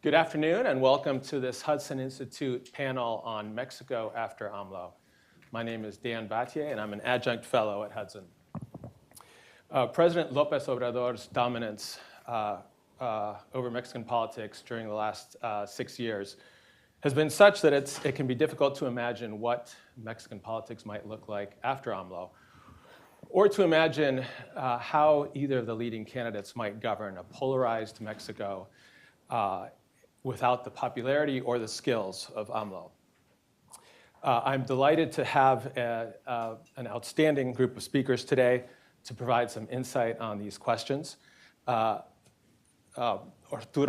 Good afternoon and welcome to this Hudson Institute panel on Mexico after AMLO. My name is Dan Battier and I'm an adjunct fellow at Hudson. President López Obrador's dominance over Mexican politics during the last 6 years has been such that it can be difficult to imagine what Mexican politics might look like after AMLO, or to imagine how either of the leading candidates might govern a polarized Mexico without the popularity or the skills of AMLO. I'm delighted to have an outstanding group of speakers today to provide some insight on these questions. Arturo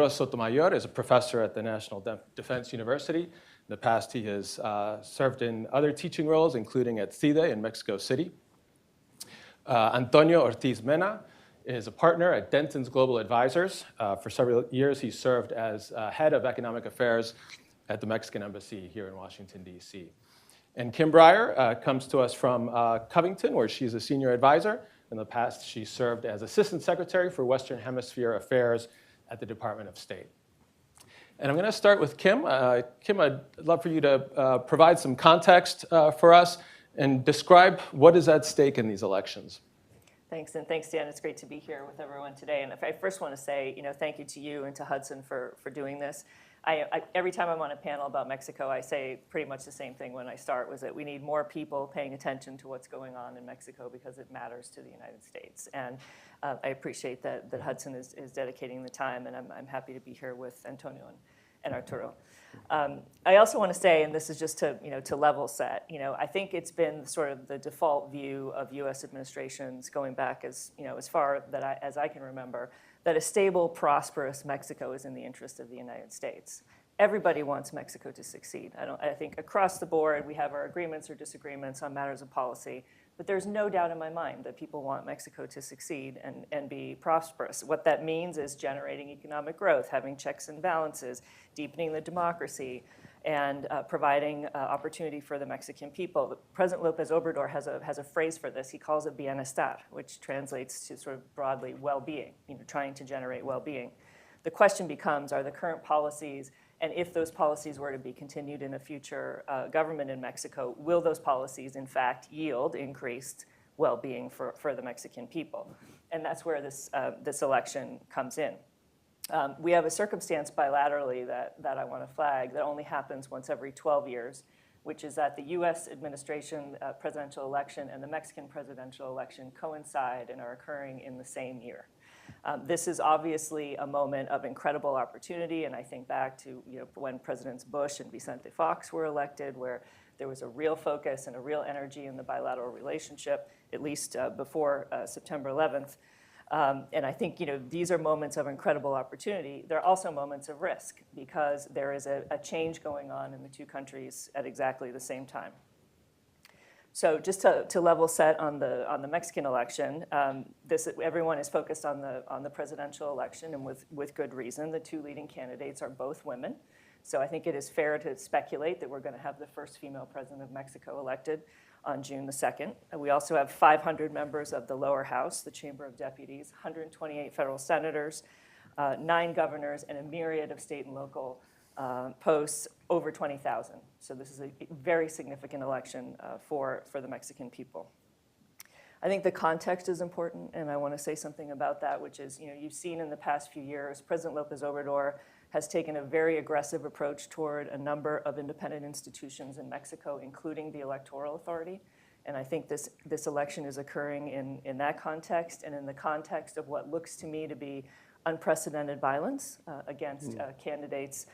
Sotomayor is a professor at the National Defense University. In the past, he has served in other teaching roles, including at CIDE in Mexico City. Antonio Ortiz Mena is a partner at Denton's Global Advisors. For several years, he served as head of economic affairs at the Mexican Embassy here in Washington, D.C. And Kim Breyer comes to us from Covington, where she's a senior advisor. In the past, she served as Assistant Secretary for Western Hemisphere Affairs at the Department of State. And I'm going to start with Kim. Kim, I'd love for you to provide some context for us and describe what is at stake in these elections. Thanks, and thanks, Dan. It's great to be here with everyone today. And if I first want to say, thank you to you and to Hudson for doing this. Every time I'm on a panel about Mexico, I say pretty much the same thing when I start, was that we need more people paying attention to what's going on in Mexico because it matters to the United States. And I appreciate that Hudson is dedicating the time, and I'm happy to be here with Antonio and Arturo. I also want to say, and this is just to level set, I think it's been sort of the default view of U.S. administrations going back as far as I can remember, that a stable, prosperous Mexico is in the interest of the United States. Everybody wants Mexico to succeed. I think across the board we have our agreements or disagreements on matters of policy, but there's no doubt in my mind that people want Mexico to succeed and be prosperous. What that means is generating economic growth, having checks and balances, deepening the democracy, and providing opportunity for the Mexican people. President López Obrador has a phrase for this. He calls it bienestar, which translates to sort of broadly well-being, trying to generate well-being. The question becomes, are the current policies, and if those policies were to be continued in a future government in Mexico, will those policies in fact yield increased well-being for the Mexican people? And that's where this election comes in. We have a circumstance bilaterally that I want to flag that only happens once every 12 years, which is that the U.S. administration presidential election and the Mexican presidential election coincide and are occurring in the same year. This is obviously a moment of incredible opportunity, and I think back to when Presidents Bush and Vicente Fox were elected, where there was a real focus and a real energy in the bilateral relationship, at least before September 11th. And I think these are moments of incredible opportunity. They're also moments of risk because there is a change going on in the two countries at exactly the same time. So just to level set on the Mexican election, everyone is focused on the presidential election, and with good reason. The two leading candidates are both women. So I think it is fair to speculate that we're going to have the first female president of Mexico elected on June the 2nd. And we also have 500 members of the lower house, the Chamber of Deputies, 128 federal senators, 9 governors, and a myriad of state and local posts, over 20,000. So this is a very significant election for the Mexican people. I think the context is important, and I want to say something about that, which is, you've seen in the past few years, President López Obrador has taken a very aggressive approach toward a number of independent institutions in Mexico, including the Electoral Authority. And I think this election is occurring in that context and in the context of what looks to me to be unprecedented violence against candidates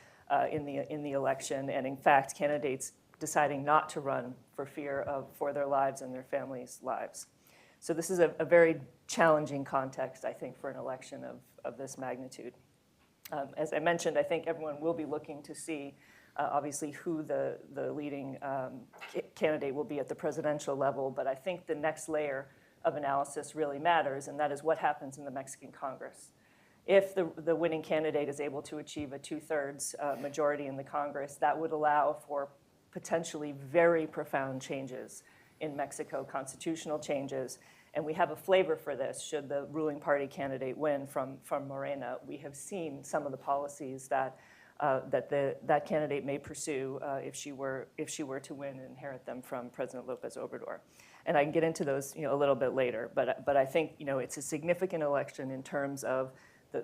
in the election, and in fact, candidates deciding not to run for fear for their lives and their families' lives. So this is a very challenging context, I think, for an election of this magnitude. As I mentioned, I think everyone will be looking to see, obviously, who the leading candidate will be at the presidential level, but I think the next layer of analysis really matters, and that is what happens in the Mexican Congress. If the winning candidate is able to achieve a 2/3 majority in the Congress, that would allow for potentially very profound changes in Mexico, constitutional changes. And we have a flavor for this should the ruling party candidate win from MORENA. We have seen some of the policies that that candidate may pursue if she were to win and inherit them from President López Obrador. And I can get into those a little bit later, but I think it's a significant election in terms of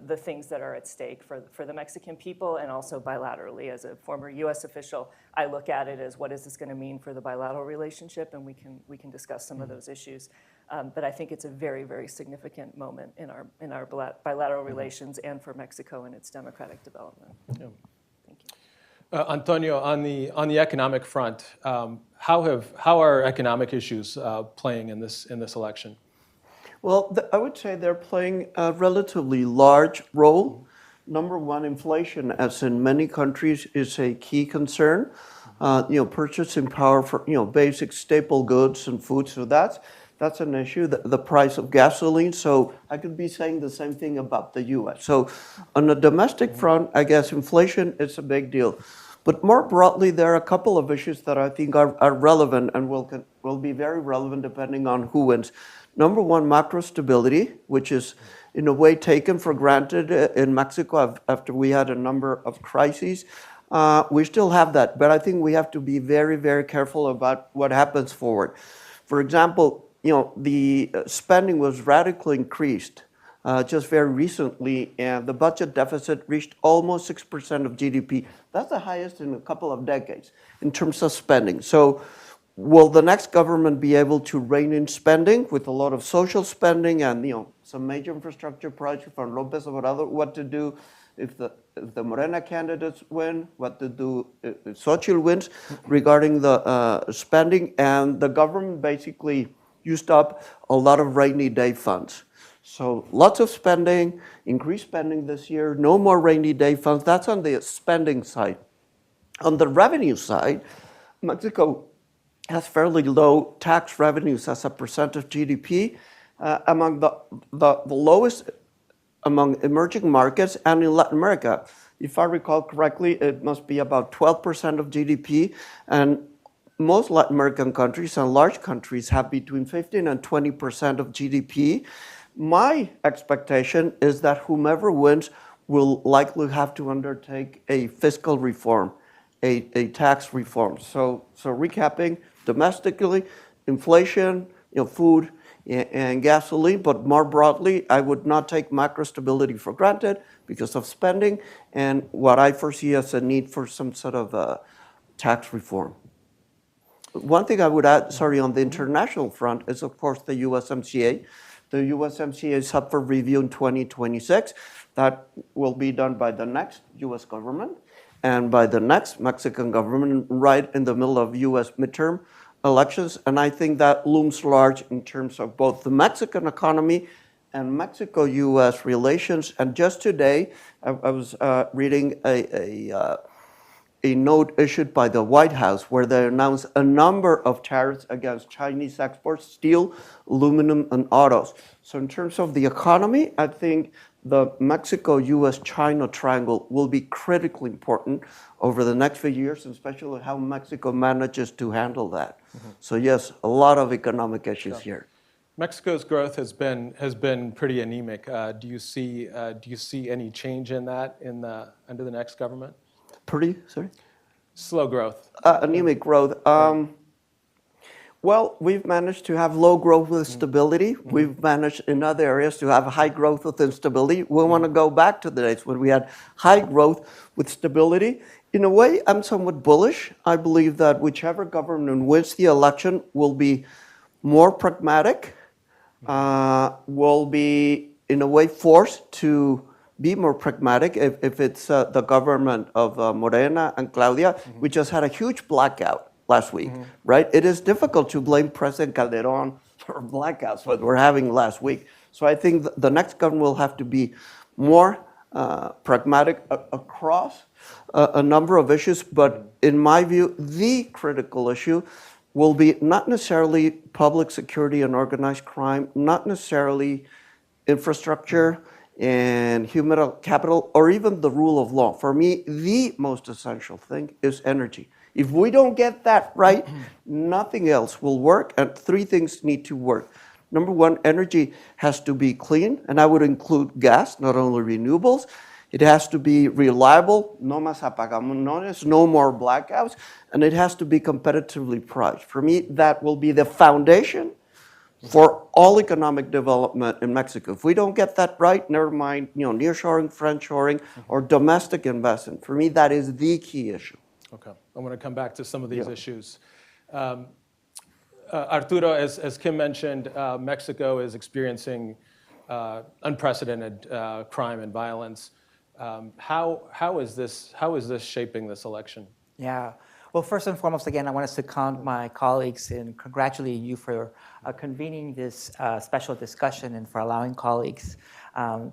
the things that are at stake for the Mexican people and also bilaterally. As a former U.S. official, I look at it as what is this going to mean for the bilateral relationship, and we can discuss some of those issues. But I think it's a very, very significant moment in our bilateral relations and for Mexico and its democratic development. Yeah. Thank you. Antonio, on the economic front, how are economic issues playing in this election? Well, I would say they're playing a relatively large role. Number one, inflation, as in many countries, is a key concern. Purchasing power for basic staple goods and food. So that's an issue. The price of gasoline. So I could be saying the same thing about the U.S. So on the domestic front, I guess inflation is a big deal. But more broadly, there are a couple of issues that I think are relevant and will be very relevant depending on who wins. Number one, macro stability, which is in a way taken for granted in Mexico after we had a number of crises. We still have that, but I think we have to be very, very careful about what happens forward. For example, the spending was radically increased just very recently, and the budget deficit reached almost 6% of GDP. That's the highest in a couple of decades in terms of spending. So will the next government be able to rein in spending with a lot of social spending and some major infrastructure projects from López Obrador? What to do if the MORENA candidates win? What to do if Xóchitl wins regarding the spending? And the government basically used up a lot of rainy day funds. So lots of spending, increased spending this year, no more rainy day funds. That's on the spending side. On the revenue side, Mexico has fairly low tax revenues as a percent of GDP, among the lowest among emerging markets and in Latin America. If I recall correctly, it must be about 12% of GDP, and most Latin American countries and large countries have between 15 and 20% of GDP. My expectation is that whomever wins will likely have to undertake a fiscal reform, a tax reform. So recapping, domestically, inflation, food and gasoline, but more broadly, I would not take macro stability for granted because of spending and what I foresee as a need for some sort of tax reform. One thing I would add, on the international front is, of course, the USMCA. The USMCA is up for review in 2026. That will be done by the next U.S. government and by the next Mexican government right in the middle of U.S. midterm elections. And I think that looms large in terms of both the Mexican economy and Mexico-U.S. relations. And just today, I was reading a note issued by the White House where they announced a number of tariffs against Chinese exports, steel, aluminum, and autos. So in terms of the economy, I think the Mexico-U.S.-China triangle will be critically important over the next few years, especially how Mexico manages to handle that. Mm-hmm. So yes, a lot of economic issues here. Mexico's growth has been pretty anemic. Do you see any change in that under the next government? Slow growth. Anemic growth. Well, we've managed to have low growth with stability. Mm-hmm. We've managed in other areas to have high growth with instability. We want to go back to the days when we had high growth with stability. In a way, I'm somewhat bullish. I believe that whichever government wins the election will be more pragmatic, will be, in a way, forced to be more pragmatic if it's the government of MORENA and Claudia. Mm-hmm. We just had a huge blackout last week, mm-hmm. right? It is difficult to blame President Calderon for blackouts, what we're having last week. So I think the next government will have to be more pragmatic across a number of issues. But in my view, the critical issue will be not necessarily public security and organized crime, not necessarily infrastructure and human capital, or even the rule of law. For me, the most essential thing is energy. If we don't get that right, nothing else will work, and three things need to work. Number one, energy has to be clean, and I would include gas, not only renewables. It has to be reliable, no más apagones, no more blackouts, and it has to be competitively priced. For me, that will be the foundation for all economic development in Mexico. If we don't get that right, never mind, nearshoring, friendshoring, or domestic investment. For me, that is the key issue. Okay, I want to come back to some of these issues. Arturo, as Kim mentioned, Mexico is experiencing unprecedented crime and violence. How is this shaping this election? Yeah. Well, first and foremost, again, I want to second my colleagues in congratulating you for convening this special discussion and for allowing colleagues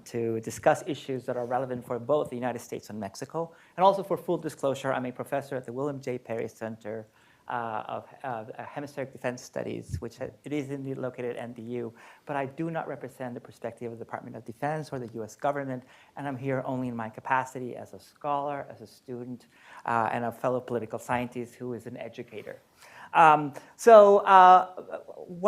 to discuss issues that are relevant for both the United States and Mexico. And also for full disclosure, I'm a professor at the William J. Perry Center of Hemispheric Defense Studies, which it is indeed located at NDU, but I do not represent the perspective of the Department of Defense or the US government, and I'm here only in my capacity as a scholar, as a student, and a fellow political scientist who is an educator. One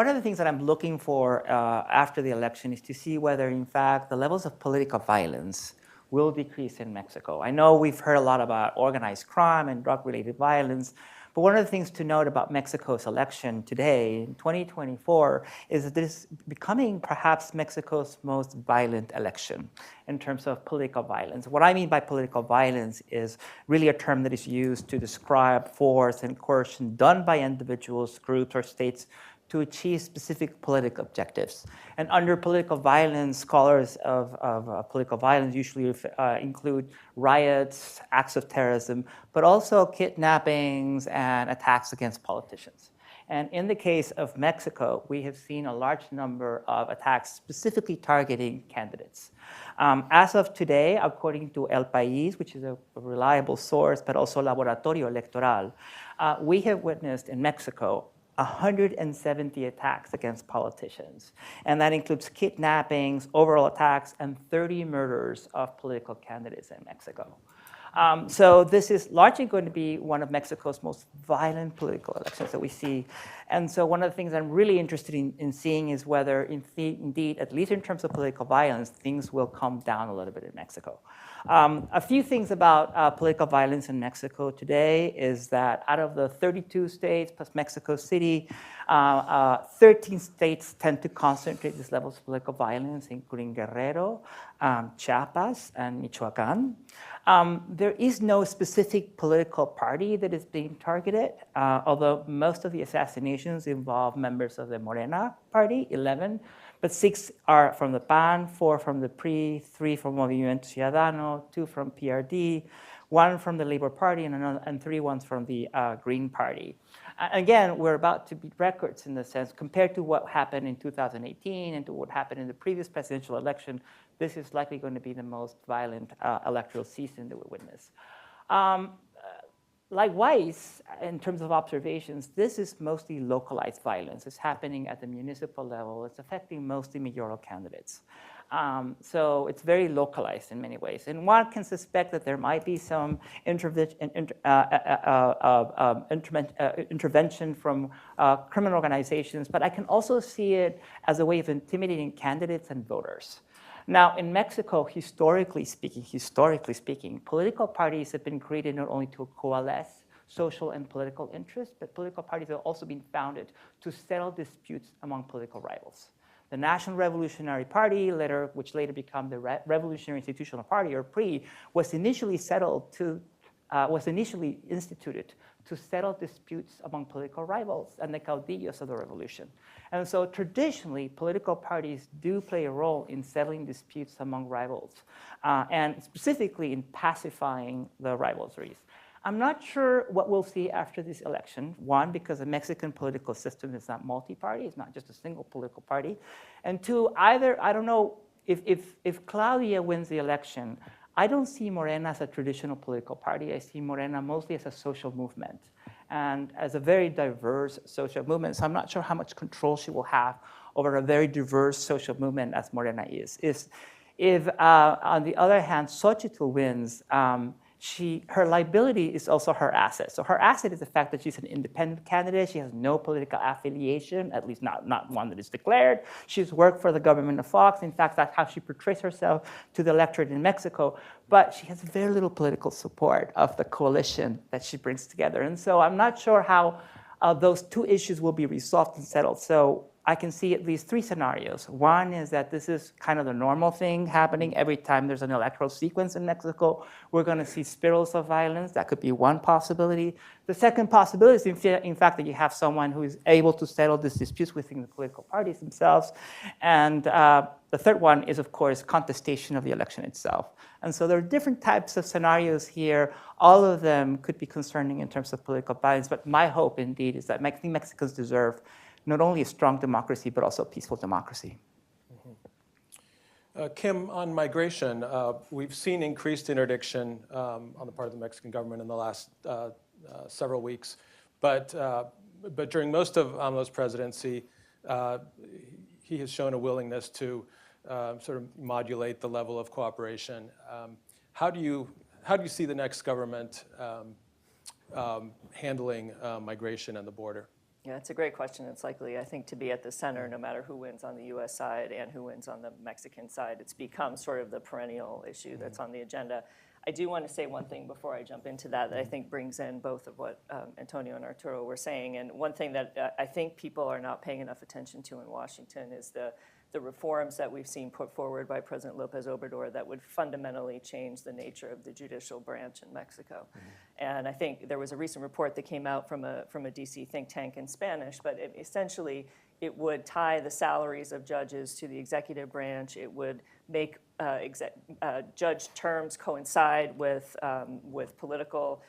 of the things that I'm looking for after the election is to see whether, in fact, the levels of political violence will decrease in Mexico. I know we've heard a lot about organized crime and drug-related violence, but one of the things to note about Mexico's election today, in 2024, is that this is becoming perhaps Mexico's most violent election in terms of political violence. What I mean by political violence is really a term that is used to describe force and coercion done by individuals, groups, or states to achieve specific political objectives. And under political violence, scholars of political violence usually include riots, acts of terrorism, but also kidnappings and attacks against politicians. And in the case of Mexico, we have seen a large number of attacks specifically targeting candidates. As of today, according to El País, which is a reliable source, but also Laboratorio Electoral, we have witnessed in Mexico 170 attacks against politicians. And that includes kidnappings, overall attacks, and 30 murders of political candidates in Mexico. So this is largely going to be one of Mexico's most violent political elections that we see. And so one of the things I'm really interested in seeing is whether, indeed, at least in terms of political violence, things will calm down a little bit in Mexico. A few things about political violence in Mexico today is that out of the 32 states plus Mexico City, 13 states tend to concentrate these levels of political violence, including Guerrero, Chiapas, and Michoacan. There is no specific political party that is being targeted, although most of the assassinations involve members of the MORENA party, 11, but 6 are from the PAN, 4 from the PRI, 3 from Movimiento Ciudadano, 2 from PRD, 1 from the Labour Party, and 3 ones from the Green Party. Again, we're about to beat records in the sense, compared to what happened in 2018 and to what happened in the previous presidential election, this is likely going to be the most violent electoral season that we witness. Likewise, in terms of observations, this is mostly localized violence. It's happening at the municipal level. It's affecting mostly mayoral candidates. So it's very localized in many ways. And one can suspect that there might be some intervention from criminal organizations, but I can also see it as a way of intimidating candidates and voters. Now, in Mexico, historically speaking, political parties have been created not only to coalesce social and political interests, but political parties have also been founded to settle disputes among political rivals. The National Revolutionary Party, which later became the Revolutionary Institutional Party, or PRI, was initially instituted to settle disputes among political rivals and the caudillos of the revolution. And so traditionally, political parties do play a role in settling disputes among rivals, and specifically in pacifying the rivalries. I'm not sure what we'll see after this election. One, because the Mexican political system is not multi-party, it's not just a single political party. And two, I don't know, if Claudia wins the election, I don't see Morena as a traditional political party. I see Morena mostly as a social movement and as a very diverse social movement. So I'm not sure how much control she will have over a very diverse social movement as Morena is. If on the other hand, Xóchitl wins, her liability is also her asset. So her asset is the fact that she's an independent candidate. She has no political affiliation, at least not one that is declared. She's worked for the government of Fox. In fact, that's how she portrays herself to the electorate in Mexico. But she has very little political support of the coalition that she brings together. And so I'm not sure how those two issues will be resolved and settled. So I can see at least three scenarios. One is that this is kind of the normal thing happening every time there's an electoral sequence in Mexico. We're going to see spirals of violence. That could be one possibility. The second possibility is, in fact, that you have someone who is able to settle these disputes within the political parties themselves. And the third one is, of course, contestation of the election itself. And so there are different types of scenarios here. All of them could be concerning in terms of political violence. But my hope, indeed, is that Mexicans deserve not only a strong democracy, but also a peaceful democracy. Kim, on migration, we've seen increased interdiction on the part of the Mexican government in the last several weeks. But during most of AMLO's presidency, he has shown a willingness to sort of modulate the level of cooperation. How do you see the next government handling migration and the border? Yeah, it's a great question. It's likely, I think, to be at the center no matter who wins on the U.S. side and who wins on the Mexican side. It's become sort of the perennial issue that's on the agenda. I do want to say one thing before I jump into that I think brings in both of what Antonio and Arturo were saying. And one thing that I think people are not paying enough attention to in Washington is the reforms that we've seen put forward by President López Obrador that would fundamentally change the nature of the judicial branch in Mexico. And I think there was a recent report that came out from a DC think tank in Spanish, but essentially it would tie the salaries of judges to the executive branch. It would make judge terms coincide with political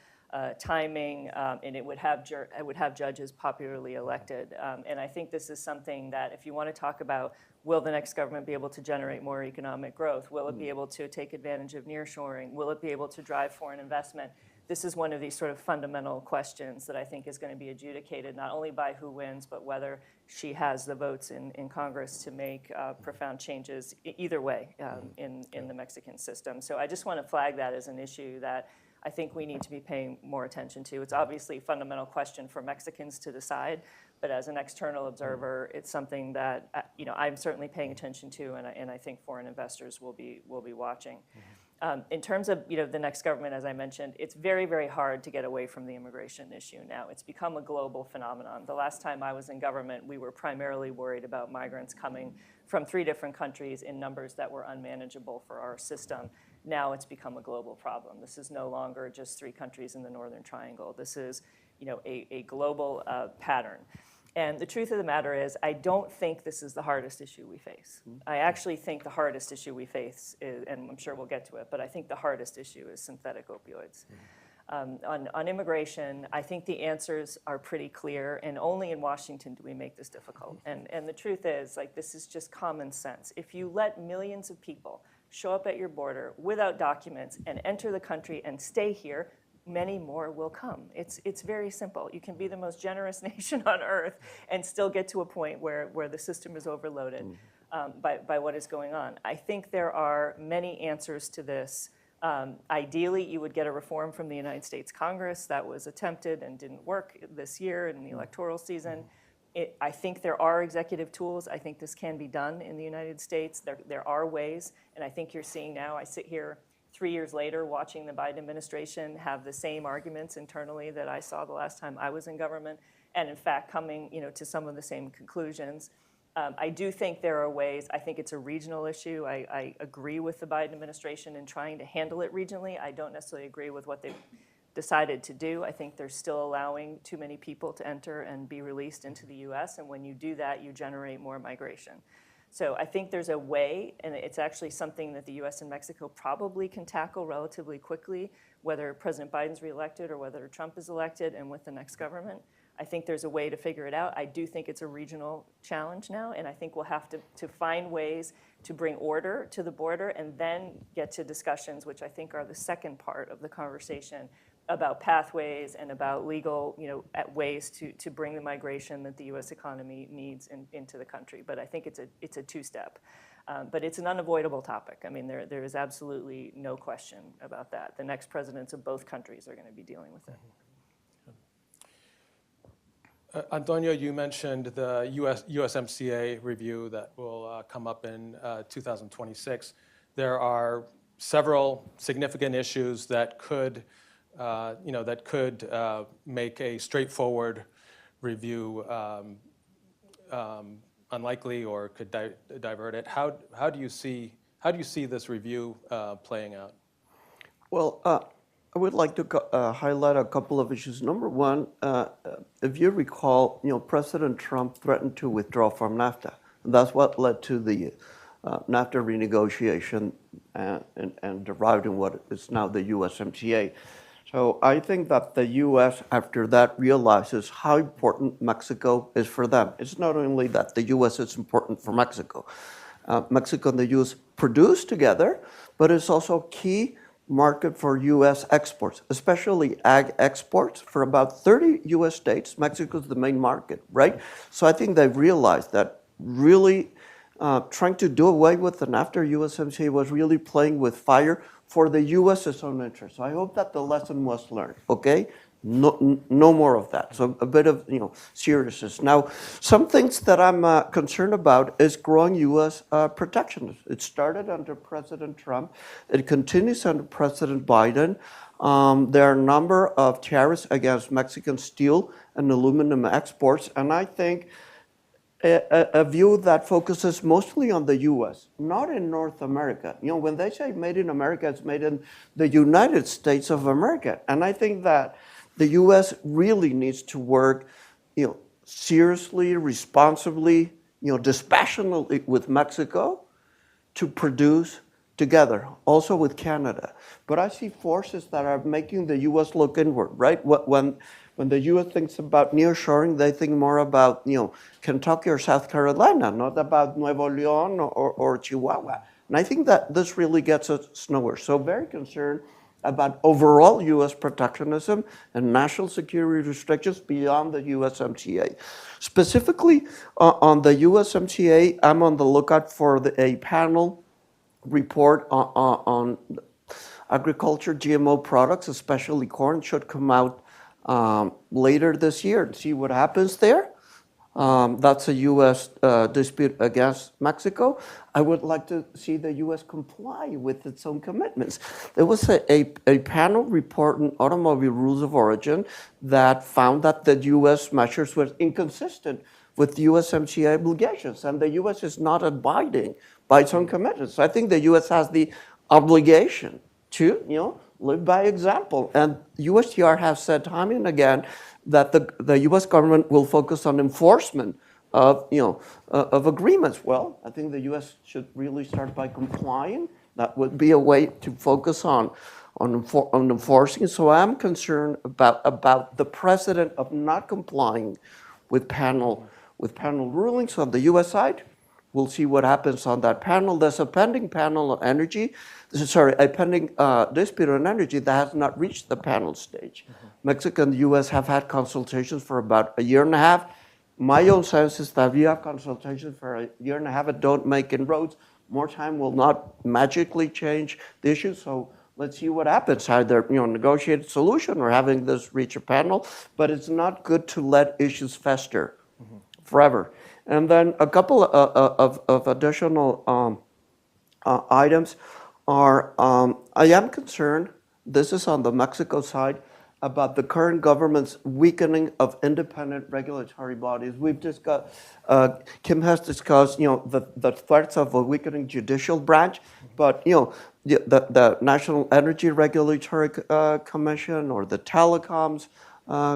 timing, and it would have judges popularly elected. And I think this is something that if you want to talk about, will the next government be able to generate more economic growth? Will it be able to take advantage of nearshoring? Will it be able to drive foreign investment? This is one of these sort of fundamental questions that I think is going to be adjudicated not only by who wins, but whether she has the votes in Congress to make profound changes either way in the Mexican system. So I just want to flag that as an issue that I think we need to be paying more attention to. It's obviously a fundamental question for Mexicans to decide, but as an external observer, it's something that I'm certainly paying attention to, and I think foreign investors will be watching. In terms of the next government, as I mentioned, it's very, very hard to get away from the immigration issue now. It's become a global phenomenon. The last time I was in government, we were primarily worried about migrants coming from 3 different countries in numbers that were unmanageable for our system. Now it's become a global problem. This is no longer just 3 countries in the Northern Triangle. This is a global pattern. And the truth of the matter is, I don't think this is the hardest issue we face. I actually think the hardest issue we face is, and I'm sure we'll get to it, but I think the hardest issue is synthetic opioids. On immigration, I think the answers are pretty clear, and only in Washington do we make this difficult. And the truth is, this is just common sense. If you let millions of people show up at your border without documents and enter the country and stay here, many more will come. It's very simple. You can be the most generous nation on earth and still get to a point where the system is overloaded by what is going on. I think there are many answers to this. Ideally, you would get a reform from the United States Congress. That was attempted and didn't work this year in the electoral season. I think there are executive tools. I think this can be done in the United States. There are ways, and I think you're seeing now, I sit here 3 years later watching the Biden administration have the same arguments internally that I saw the last time I was in government, and in fact coming to some of the same conclusions. I do think there are ways. I think it's a regional issue. I agree with the Biden administration in trying to handle it regionally. I don't necessarily agree with what they've decided to do. I think they're still allowing too many people to enter and be released into the U.S., and when you do that, you generate more migration. So I think there's a way, and it's actually something that the U.S. and Mexico probably can tackle relatively quickly, whether President Biden's reelected or whether Trump is elected and with the next government. I think there's a way to figure it out. I do think it's a regional challenge now, and I think we'll have to find ways to bring order to the border and then get to discussions, which I think are the second part of the conversation about pathways and about legal, ways to bring the migration that the U.S. economy needs into the country. But I think it's a two-step. But it's an unavoidable topic. I mean, there is absolutely no question about that. The next presidents of both countries are going to be dealing with it. Antonio, you mentioned the USMCA review that will come up in 2026. There are several significant issues that could, make a straightforward review unlikely or could divert it. How do you see this review playing out? Well, I would like to highlight a couple of issues. Number one, if you recall, President Trump threatened to withdraw from NAFTA. And that's what led to the NAFTA renegotiation and derived in what is now the USMCA. So I think that the U.S. after that realizes how important Mexico is for them. It's not only that the U.S. is important for Mexico. Mexico and the U.S. produce together, but it's also a key market for U.S. exports, especially ag exports. For about 30 U.S. states, Mexico is the main market, right? So I think they've realized that really trying to do away with the NAFTA USMCA was really playing with fire for the U.S.'s own interest. So I hope that the lesson was learned, okay? No more of that. So a bit of seriousness. Now, some things that I'm concerned about is growing U.S. protectionism. It started under President Trump. It continues under President Biden. There are a number of tariffs against Mexican steel and aluminum exports, and I think a view that focuses mostly on the U.S., not in North America. When they say made in America, it's made in the United States of America. And I think that the U.S. really needs to work, seriously, responsibly, dispassionately with Mexico to produce together, also with Canada. But I see forces that are making the U.S. look inward, right? When the U.S. thinks about nearshoring, they think more about, Kentucky or South Carolina, not about Nuevo León or Chihuahua. And I think that this really gets us nowhere. So very concerned about overall U.S. protectionism and national security restrictions beyond the USMCA. Specifically on the USMCA, I'm on the lookout for a panel report on agriculture GMO products, especially corn, should come out later this year and see what happens there. That's a U.S. dispute against Mexico. I would like to see the U.S. comply with its own commitments. There was a panel report on automobile rules of origin that found that the U.S. measures were inconsistent with USMCA obligations, and the U.S. is not abiding by its own commitments. So I think the U.S. has the obligation to, live by example. And USTR has said time and again that the U.S. government will focus on enforcement of agreements. Well, I think the U.S. should really start by complying. That would be a way to focus on enforcing. So I'm concerned about the precedent of not complying with panel rulings on the U.S. side. We'll see what happens on that panel. There's a pending panel on energy. A pending dispute on energy that has not reached the panel stage. Mm-hmm. Mexico and the U.S. have had consultations for about a year and a half. My own sense is that if you have consultations for a year and a half and don't make inroads, more time will not magically change the issue. So let's see what happens. Either negotiate a solution or having this reach a panel. But it's not good to let issues fester forever. And then a couple of additional items are, I am concerned, this is on the Mexico side, about the current government's weakening of independent regulatory bodies. We've discussed, Kim has discussed, the threats of a weakening judicial branch, but, the National Energy Regulatory Commission or the Telecoms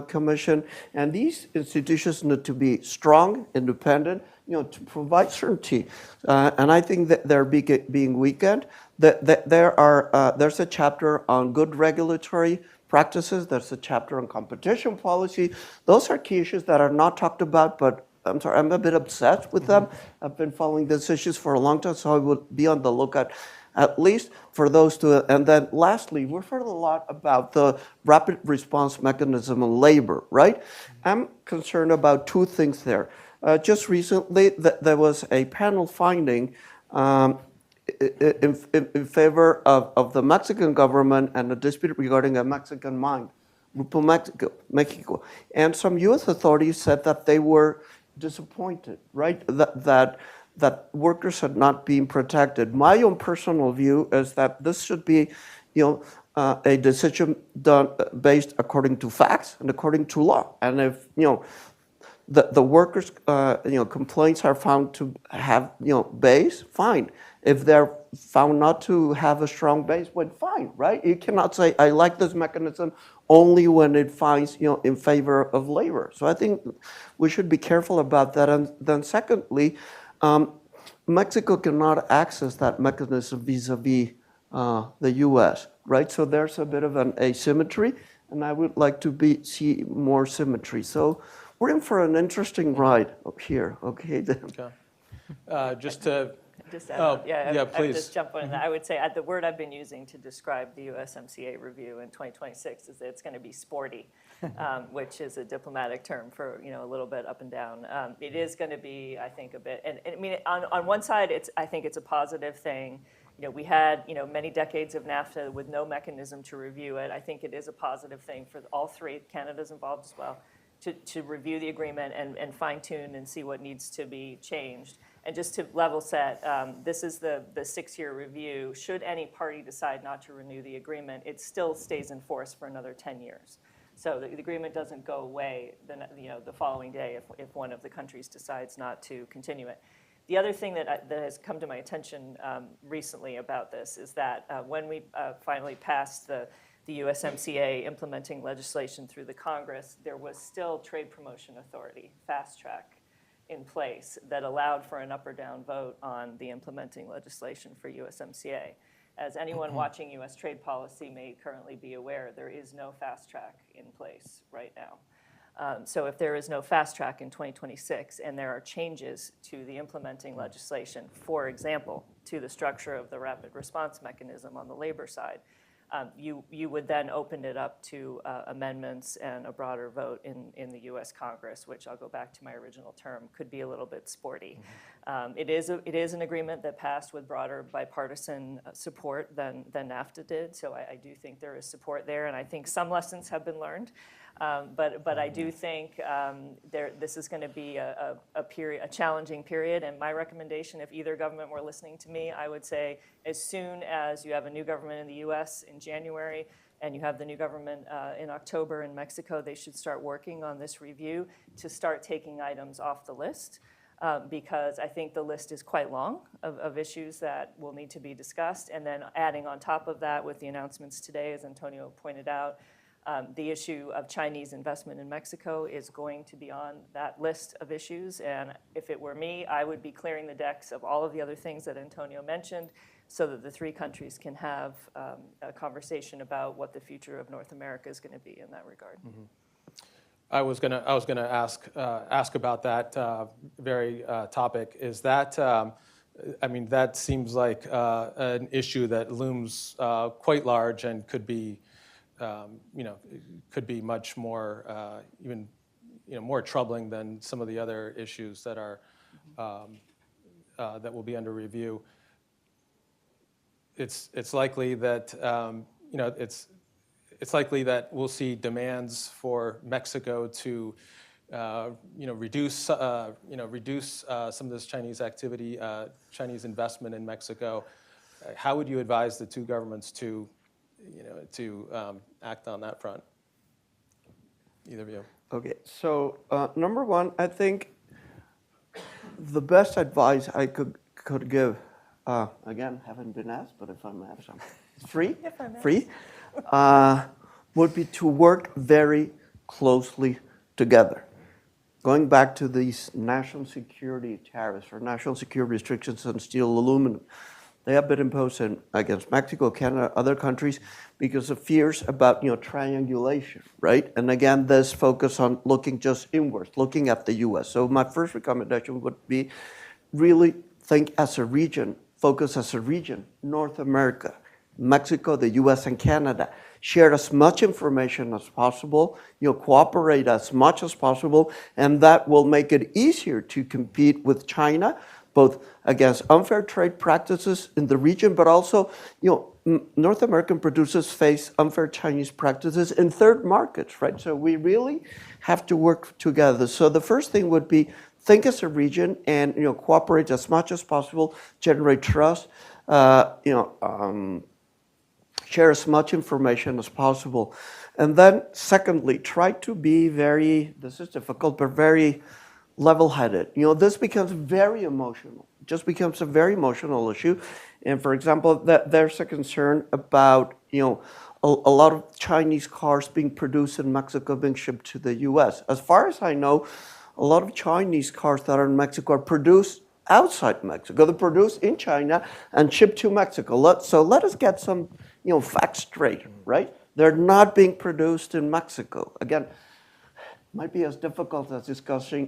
Commission, and these institutions need to be strong, independent, to provide certainty. And I think that they're being weakened. There's a chapter on good regulatory practices. There's a chapter on competition policy. Those are key issues that are not talked about, but I'm a bit obsessed with them. I've been following these issues for a long time, so I would be on the lookout at least for those two. And then lastly, we've heard a lot about the rapid response mechanism on labor, right? I'm concerned about two things there. Just recently, there was a panel finding in favor of the Mexican government and a dispute regarding a Mexican mine, Grupo Mexico. And some U.S. authorities said that they were disappointed, right? That workers had not been protected. My own personal view is that this should be, a decision done based according to facts and according to law. And if, the workers, complaints are found to have, base, fine. If they're found not to have a strong base, well, fine, right? You cannot say, I like this mechanism only when it finds, in favor of labor. So I think we should be careful about that. And then secondly, Mexico cannot access that mechanism vis-a-vis the U.S., right? So there's a bit of an asymmetry, and I would like to see more symmetry. So we're in for an interesting ride up here, okay? Okay. Just to Just Oh, I would please. just jump on that. I would say the word I've been using to describe the USMCA review in 2026 is that it's going to be sporty, which is a diplomatic term for a little bit up and down. It is going to be, I think, a bit. And I mean, on one side, I think it's a positive thing. We had many decades of NAFTA with no mechanism to review it. I think it is a positive thing for all three. Canada's involved as well. To review the agreement and fine tune and see what needs to be changed. And just to level set, this is the 6-year review. Should any party decide not to renew the agreement, it still stays in force for another 10 years. So the agreement doesn't go away the following day if one of the countries decides not to continue it. The other thing that has come to my attention recently about this is that when we finally passed the USMCA implementing legislation through the Congress, there was still Trade Promotion Authority, fast track, in place that allowed for an up or down vote on the implementing legislation for USMCA. As anyone watching U.S. trade policy may currently be aware, there is no fast track in place right now. So if there is no fast track in 2026 and there are changes to the implementing legislation, for example, to the structure of the rapid response mechanism on the labor side, you would then open it up to amendments and a broader vote in the U.S. Congress, which I'll go back to my original term, could be a little bit sporty. It is an agreement that passed with broader bipartisan support than NAFTA did, so I do think there is support there, and I think some lessons have been learned. But I do think this is going to be a challenging period, and my recommendation, if either government were listening to me, I would say as soon as you have a new government in the U.S. in January and you have the new government in October in Mexico, they should start working on this review to start taking items off the list. Because I think the list is quite long of issues that will need to be discussed, and then adding on top of that with the announcements today, as Antonio pointed out, the issue of Chinese investment in Mexico is going to be on that list of issues, and if it were me, I would be clearing the decks of all of the other things that Antonio mentioned so that the three countries can have a conversation about what the future of North America is going to be in that regard. Mm-hmm. I was gonna ask about that very topic. Is that that seems like an issue that looms quite large and could be much more even more troubling than some of the other issues that are that will be under review. It's likely that it's likely that we'll see demands for Mexico to reduce some of this Chinese activity, Chinese investment in Mexico. How would you advise the two governments to act on that front? Either of you. Okay, so number one, I think the best advice I could give, again, haven't been asked, but if I may have some, free, would be to work very closely together. Going back to these national security tariffs or national security restrictions on steel, aluminum, they have been imposed against Mexico, Canada, other countries because of fears about triangulation, right? And again, this focus on looking just inwards, looking at the U.S. So my first recommendation would be really think as a region, focus as a region, North America, Mexico, the US, and Canada. Share as much information as possible, cooperate as much as possible, and that will make it easier to compete with China, both against unfair trade practices in the region, but also, North American producers face unfair Chinese practices in third markets, right? So we really have to work together. So the first thing would be think as a region and, cooperate as much as possible, generate trust, share as much information as possible. And then secondly, try to be this is difficult, but very level-headed. This becomes very emotional. It just becomes a very emotional issue. And for example, there's a concern about, a lot of Chinese cars being produced in Mexico being shipped to the US. As far as I know, a lot of Chinese cars that are in Mexico are produced outside Mexico. They're produced in China and shipped to Mexico. So let us get some, facts straight, right? They're not being produced in Mexico. Again, might be as difficult as discussing,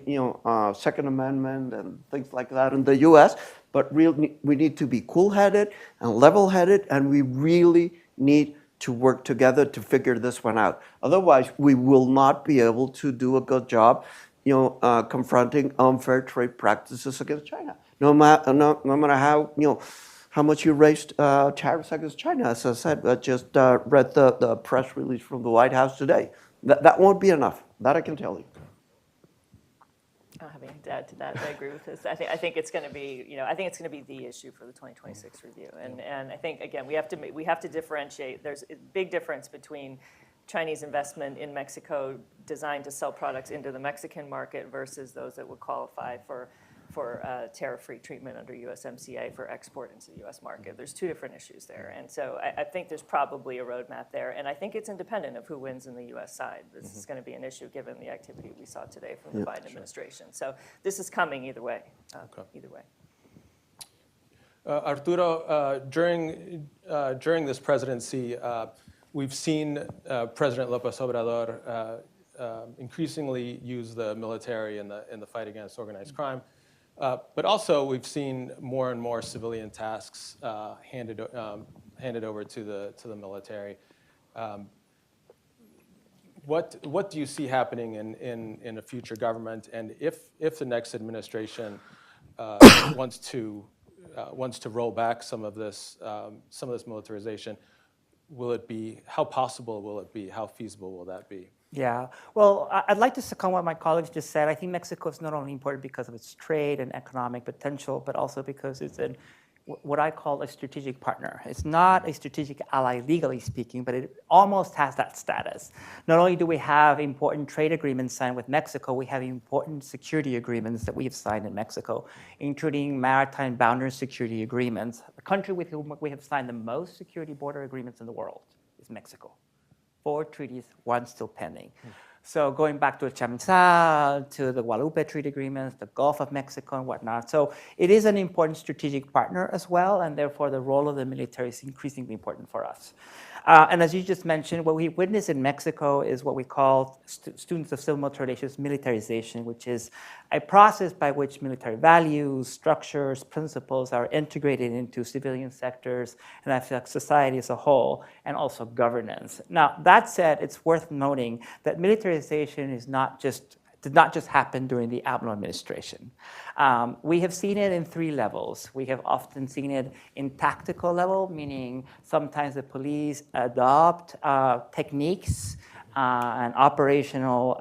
Second Amendment and things like that in the U.S., but we need to be cool-headed and level-headed, and we really need to work together to figure this one out. Otherwise, we will not be able to do a good job, confronting unfair trade practices against China. No matter how much you raised tariffs against China. As I said, I just read the press release from the White House today. That won't be enough. That I can tell you. I don't have anything to add to that. I agree with this. I think it's going to be, I think it's going to be the issue for the 2026 review. And I think, again, we have to differentiate. There's a big difference between Chinese investment in Mexico designed to sell products into the Mexican market versus those that would qualify for tariff-free treatment under USMCA for export into the U.S. market. There's two different issues there. And so I think there's probably a roadmap there. And I think it's independent of who wins in the U.S. side. This is going to be an issue given the activity we saw today from the Biden administration. So this is coming either way. Either way. Arturo, during this presidency, we've seen President López Obrador increasingly use the military in the fight against organized crime. But also, we've seen more and more civilian tasks handed over to the military. What do you see happening in a future government? And if the next administration wants to roll back some of this militarization, how possible will it be? How feasible will that be? Yeah, well, I'd like to second what my colleagues just said. I think Mexico is not only important because of its trade and economic potential, but also because it's what I call a strategic partner. It's not a strategic ally legally speaking, but it almost has that status. Not only do we have important trade agreements signed with Mexico, we have important security agreements that we have signed in Mexico, including maritime boundary security agreements. The country with whom we have signed the most security border agreements in the world is Mexico. 4 treaties, 1 still pending. So going back to the Chamizal, to the Guadalupe Treaty agreements, the Gulf of Mexico and whatnot. So it is an important strategic partner as well, and therefore the role of the military is increasingly important for us. And as you just mentioned, what we witness in Mexico is what we call students of civil military relations militarization, which is a process by which military values, structures, principles are integrated into civilian sectors and affect society as a whole, and also governance. Now, that said, it's worth noting that militarization did not just happen during the AMLO administration. We have seen it in 3 levels. We have often seen it in tactical level, meaning sometimes the police adopt techniques and operational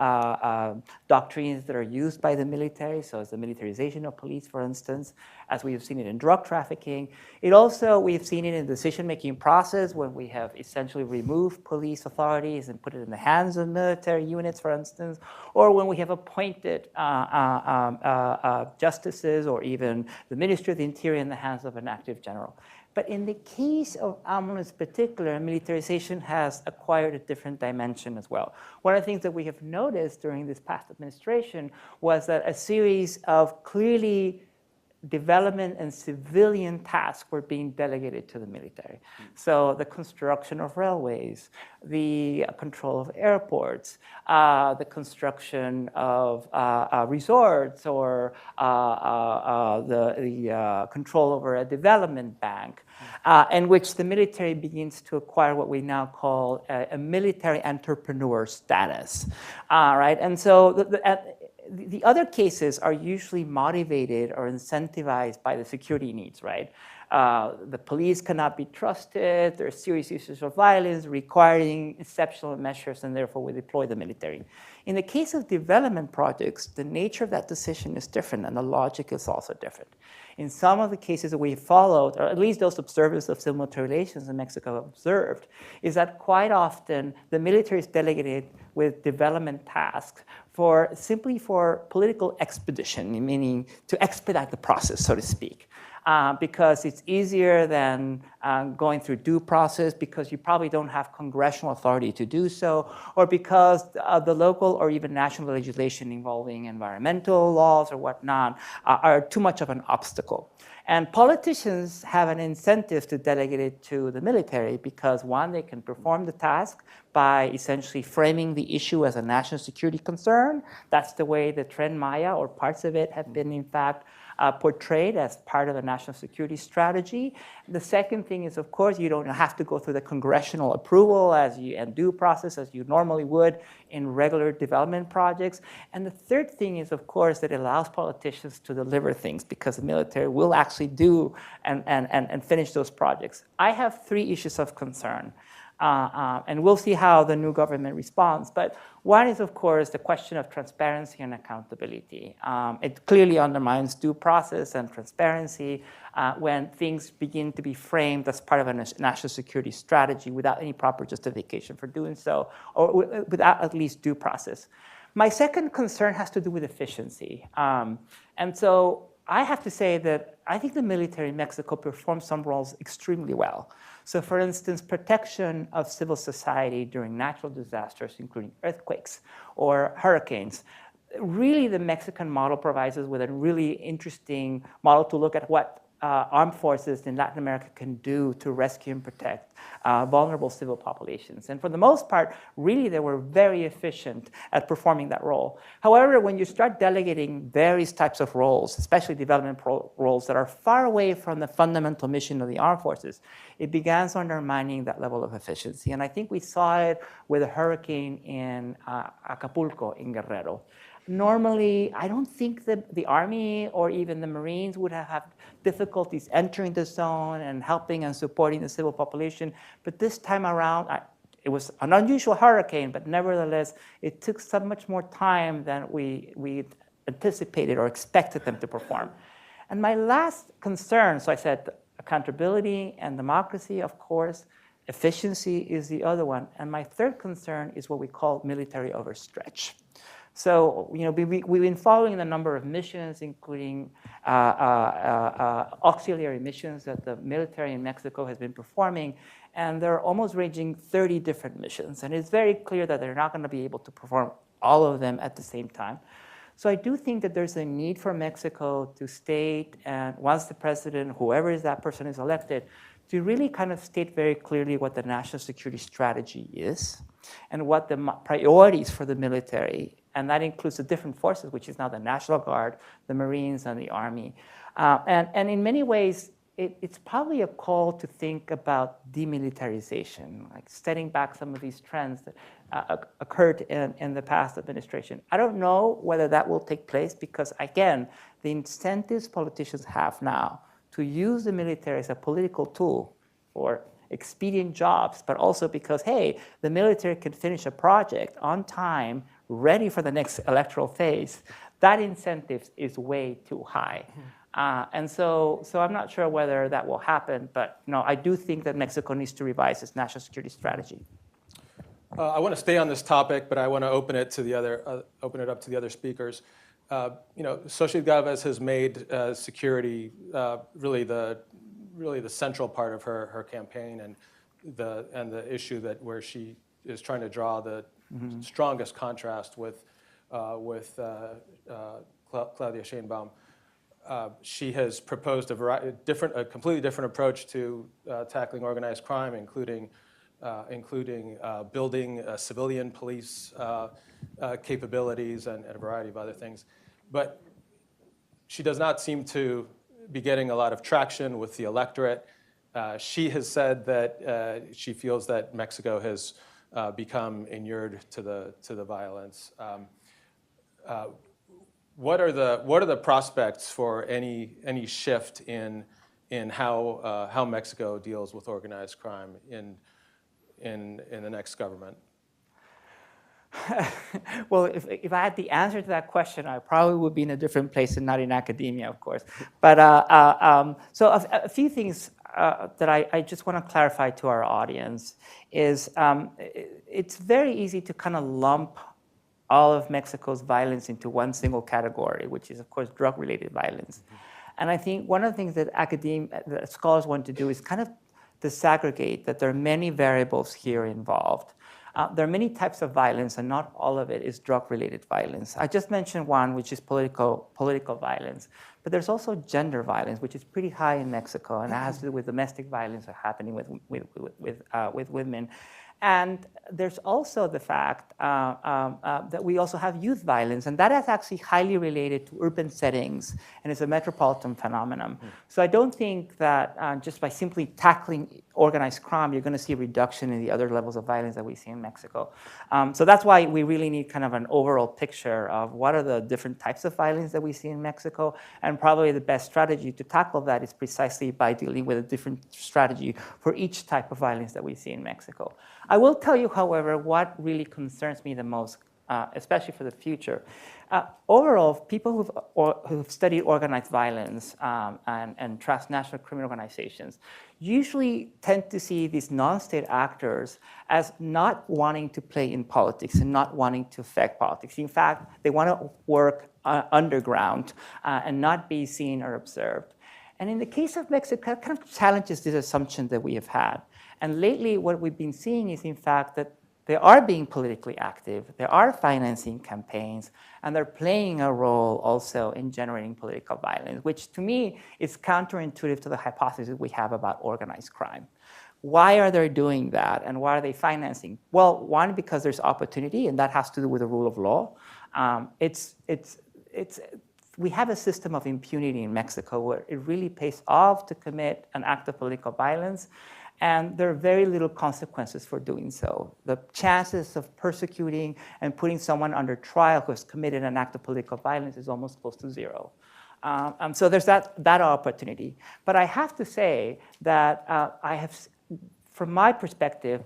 doctrines that are used by the military, so as the militarization of police, for instance, as we have seen it in drug trafficking. We've seen it in the decision-making process when we have essentially removed police authorities and put it in the hands of military units, for instance, or when we have appointed justices or even the Ministry of the Interior in the hands of an active general. But in the case of AMLO in particular, militarization has acquired a different dimension as well. One of the things that we have noticed during this past administration was that a series of clearly development and civilian tasks were being delegated to the military. So the construction of railways, the control of airports, the construction of resorts, or the control over a development bank, in which the military begins to acquire what we now call a military entrepreneur status, right? And so the other cases are usually motivated or incentivized by the security needs, right? The police cannot be trusted, there are serious issues of violence requiring exceptional measures, and therefore we deploy the military. In the case of development projects, the nature of that decision is different, and the logic is also different. In some of the cases that we followed, or at least those observers of civil military relations in Mexico observed, is that quite often the military is delegated with development tasks simply for political expedition, meaning to expedite the process, so to speak. Because it's easier than going through due process, because you probably don't have congressional authority to do so, or because the local or even national legislation involving environmental laws or whatnot are too much of an obstacle. And politicians have an incentive to delegate it to the military because, one, they can perform the task by essentially framing the issue as a national security concern. That's the way the Tren Maya, or parts of it, have been, in fact, portrayed as part of a national security strategy. The second thing is, of course, you don't have to go through the congressional approval and due process as you normally would in regular development projects. And the third thing is, of course, that it allows politicians to deliver things because the military will actually do and finish those projects. I have 3 issues of concern. And we'll see how the new government responds. But one is, of course, the question of transparency and accountability. It clearly undermines due process and transparency when things begin to be framed as part of a national security strategy without any proper justification for doing so, or without at least due process. My second concern has to do with efficiency. And so I have to say that I think the military in Mexico performs some roles extremely well. So for instance, protection of civil society during natural disasters, including earthquakes or hurricanes. Really, the Mexican model provides us with a really interesting model to look at what armed forces in Latin America can do to rescue and protect vulnerable civil populations. And for the most part, really, they were very efficient at performing that role. However, when you start delegating various types of roles, especially development roles that are far away from the fundamental mission of the armed forces, it begins undermining that level of efficiency. And I think we saw it with a hurricane in Acapulco, in Guerrero. Normally, I don't think that the Army or even the Marines would have difficulties entering the zone and helping and supporting the civil population. But this time around, it was an unusual hurricane, but nevertheless, it took so much more time than we anticipated or expected them to perform. And my last concern, so I said accountability and democracy, of course. Efficiency is the other one. And my third concern is what we call military overstretch. So, we've been following the number of missions, including auxiliary missions that the military in Mexico has been performing, and they're almost ranging 30 different missions. And it's very clear that they're not going to be able to perform all of them at the same time. So I do think that there's a need for Mexico to state, and once the president, whoever is that person is elected, to really kind of state very clearly what the national security strategy is and what the priorities for the military, and that includes the different forces, which is now the National Guard, the Marines, and the Army. And in many ways, it's probably a call to think about demilitarization, like setting back some of these trends that occurred in the past administration. I don't know whether that will take place because, again, the incentives politicians have now to use the military as a political tool for expedient jobs, but also because, hey, the military can finish a project on time, ready for the next electoral phase, that incentive is way too high. And so I'm not sure whether that will happen, but I do think that Mexico needs to revise its national security strategy. I want to stay on this topic, but I want to open it up to the other speakers. Xóchitl Gálvez has made security really the central part of her campaign, and the issue where she is trying to draw the strongest contrast with Claudia Sheinbaum. she has proposed a completely different approach to tackling organized crime, including building civilian police capabilities and a variety of other things. But she does not seem to be getting a lot of traction with the electorate. She has said that she feels that Mexico has become inured to the violence. What are the prospects for any shift in how Mexico deals with organized crime in the next government? Well, if I had the answer to that question, I probably would be in a different place and not in academia, of course. But so a few things that I just want to clarify to our audience is it's very easy to kind of lump all of Mexico's violence into one single category, which is, of course, drug-related violence. And I think one of the things that that scholars want to do is kind of disaggregate that there are many variables here involved. There are many types of violence, and not all of it is drug-related violence. I just mentioned one, which is political violence. But there's also gender violence, which is pretty high in Mexico, and that has to do with domestic violence happening with women. And there's also the fact that we also have youth violence, and that is actually highly related to urban settings, and it's a metropolitan phenomenon. So I don't think that just by simply tackling organized crime, you're going to see a reduction in the other levels of violence that we see in Mexico. So that's why we really need kind of an overall picture of what are the different types of violence that we see in Mexico, and probably the best strategy to tackle that is precisely by dealing with a different strategy for each type of violence that we see in Mexico. I will tell you, however, what really concerns me the most, especially for the future. Overall, people who've studied organized violence and transnational criminal organizations usually tend to see these non-state actors as not wanting to play in politics and not wanting to affect politics. In fact, they want to work underground and not be seen or observed. And in the case of Mexico, it kind of challenges this assumption that we have had. And lately, what we've been seeing is, in fact, that they are being politically active, they are financing campaigns, and they're playing a role also in generating political violence, which to me is counterintuitive to the hypothesis we have about organized crime. Why are they doing that, and why are they financing? Well, one, because there's opportunity, and that has to do with the rule of law. We have a system of impunity in Mexico where it really pays off to commit an act of political violence, and there are very little consequences for doing so. The chances of persecuting and putting someone under trial who has committed an act of political violence is almost close to zero. So there's that opportunity. But I have to say that from my perspective,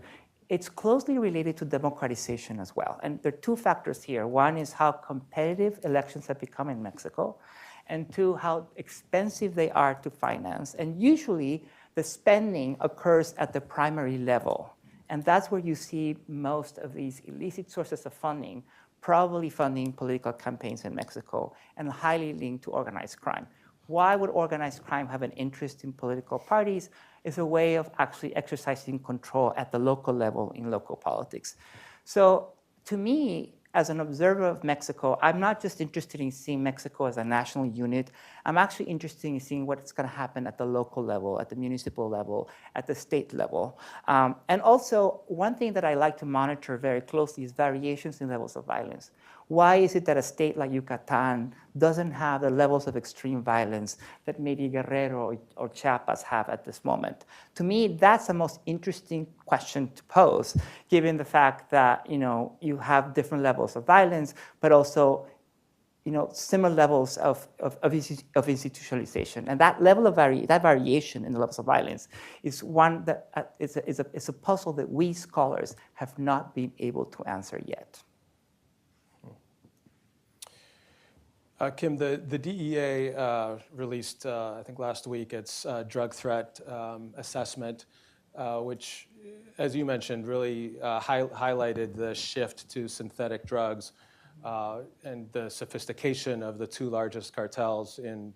it's closely related to democratization as well. And there are two factors here. One is how competitive elections have become in Mexico, and two, how expensive they are to finance. And usually, the spending occurs at the primary level. And that's where you see most of these illicit sources of funding, probably funding political campaigns in Mexico, and highly linked to organized crime. Why would organized crime have an interest in political parties? It's a way of actually exercising control at the local level in local politics. So to me, as an observer of Mexico, I'm not just interested in seeing Mexico as a national unit. I'm actually interested in seeing what's going to happen at the local level, at the municipal level, at the state level. And also, one thing that I like to monitor very closely is variations in levels of violence. Why is it that a state like Yucatan doesn't have the levels of extreme violence that maybe Guerrero or Chiapas have at this moment? To me, that's the most interesting question to pose, given the fact that you have different levels of violence, but also similar levels of institutionalization. And that level of that variation in the levels of violence is one that is a puzzle that we scholars have not been able to answer yet. Kim, the DEA released, I think last week, its drug threat assessment, which, as you mentioned, really highlighted the shift to synthetic drugs and the sophistication of the two largest cartels in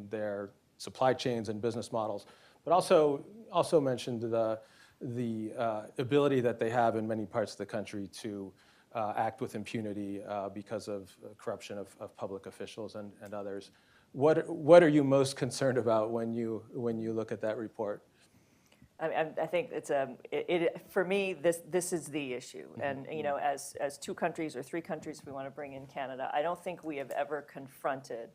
their supply chains and business models, but also mentioned the ability that they have in many parts of the country to act with impunity because of corruption of public officials and others. what are you most concerned about when you look at that report? I think it's for me, this is the issue. And as two countries or three countries, if we want to bring in Canada, I don't think we have ever confronted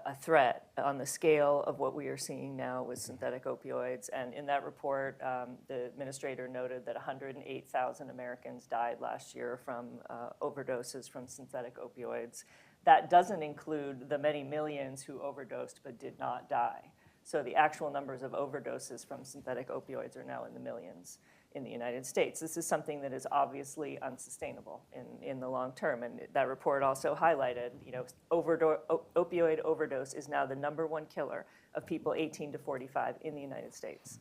a threat on the scale of what we are seeing now with synthetic opioids. And in that report, the administrator noted that 108,000 Americans died last year from overdoses from synthetic opioids. That doesn't include the many millions who overdosed but did not die. So the actual numbers of overdoses from synthetic opioids are now in the millions in the United States. This is something that is obviously unsustainable in the long term. And that report also highlighted, opioid overdose is now the #1 killer of people 18 to 45 in the United States.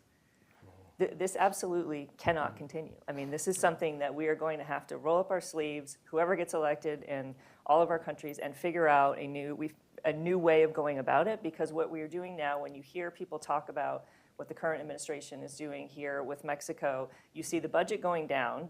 This absolutely cannot continue. I mean, this is something that we are going to have to roll up our sleeves, whoever gets elected in all of our countries, and figure out a new way of going about it, because what we are doing now, when you hear people talk about what the current administration is doing here with Mexico, you see the budget going down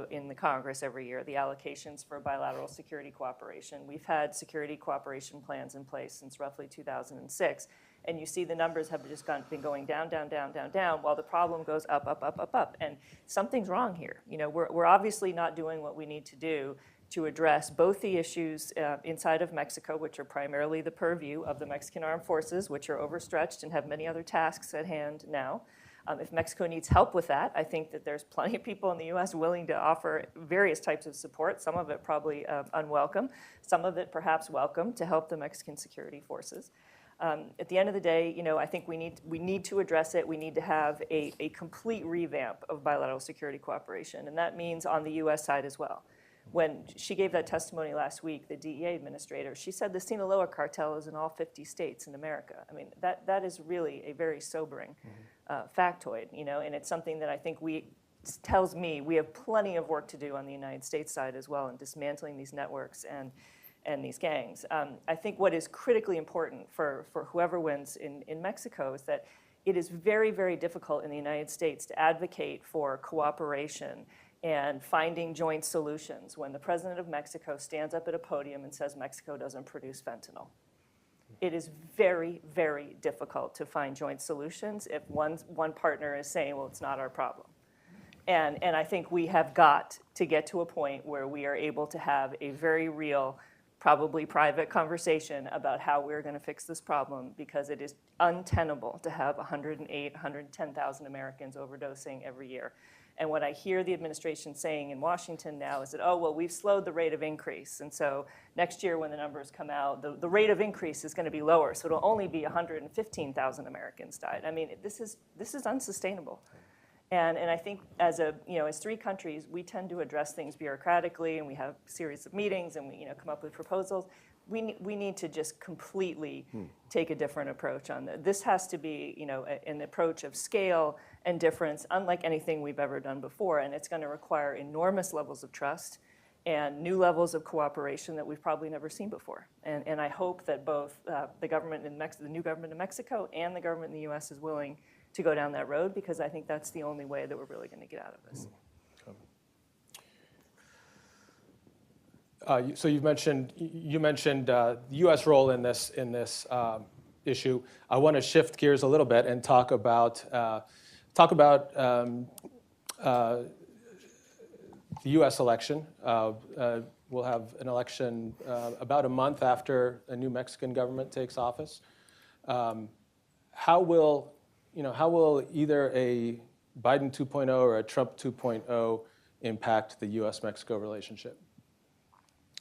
in the Congress every year, the allocations for bilateral security cooperation. We've had security cooperation plans in place since roughly 2006, and you see the numbers have just been going down, down, down, down, down, while the problem goes up, up, up, up, up. And something's wrong here. We're obviously not doing what we need to do to address both the issues inside of Mexico, which are primarily the purview of the Mexican armed forces, which are overstretched and have many other tasks at hand now. If Mexico needs help with that, I think that there's plenty of people in the U.S. willing to offer various types of support, some of it probably unwelcome, some of it perhaps welcome, to help the Mexican security forces. At the end of the day, I think we need to address it. We need to have a complete revamp of bilateral security cooperation, and that means on the U.S. side as well. When she gave that testimony last week, the DEA administrator, she said the Sinaloa cartel is in all 50 states in America. I mean, that is really a very sobering factoid, and it's something that I think tells me we have plenty of work to do on the United States side as well in dismantling these networks and these gangs. I think what is critically important for whoever wins in Mexico is that it is very, very difficult in the United States to advocate for cooperation and finding joint solutions when the president of Mexico stands up at a podium and says Mexico doesn't produce fentanyl. It is very, very difficult to find joint solutions if one partner is saying, well, it's not our problem. And I think we have got to get to a point where we are able to have a very real, probably private conversation about how we're going to fix this problem, because it is untenable to have 110,000 Americans overdosing every year. And what I hear the administration saying in Washington now is that, oh, well, we've slowed the rate of increase. And so next year when the numbers come out, the rate of increase is going to be lower. So it'll only be 115,000 Americans died. I mean, this is unsustainable. And I think as three countries, we tend to address things bureaucratically, and we have a series of meetings, and we come up with proposals. We need to just completely take a different approach on this. This has to be an approach of scale and difference, unlike anything we've ever done before, and it's going to require enormous levels of trust and new levels of cooperation that we've probably never seen before. And I hope that both the government in the new government in Mexico and the government in the U.S. is willing to go down that road, because I think that's the only way that we're really going to get out of this. So you mentioned the U.S. role in this issue. I want to shift gears a little bit and talk about the U.S. election. We'll have an election about a month after a new Mexican government takes office. How will either a Biden 2.0 or a Trump 2.0 impact the U.S.-Mexico relationship?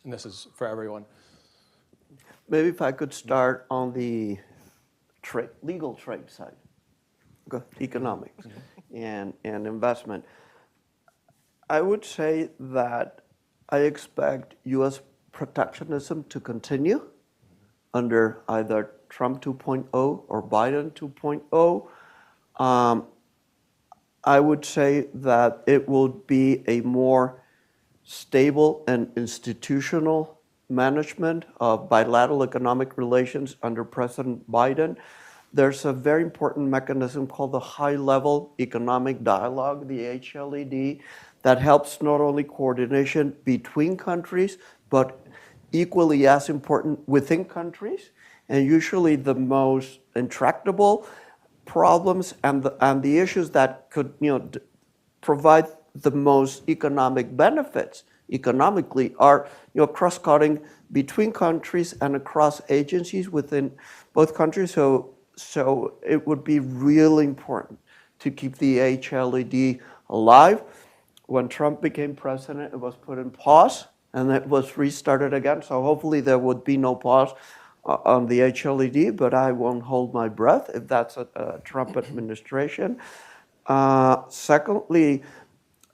And this is for everyone. Maybe if I could start on the legal trade side, economics and investment. I would say that I expect U.S. protectionism to continue under either Trump 2.0 or Biden 2.0. I would say that it will be a more stable and institutional management of bilateral economic relations under President Biden. There's a very important mechanism called the High-Level Economic Dialogue, the HLED, that helps not only coordination between countries, but equally as important within countries, and usually the most intractable problems and the issues that could provide the most economic benefits economically are cross-cutting between countries and across agencies within both countries. So it would be really important to keep the HLED alive. When Trump became president, it was put in pause and it was restarted again. So hopefully there would be no pause on the HLED, but I won't hold my breath if that's a Trump administration. Secondly,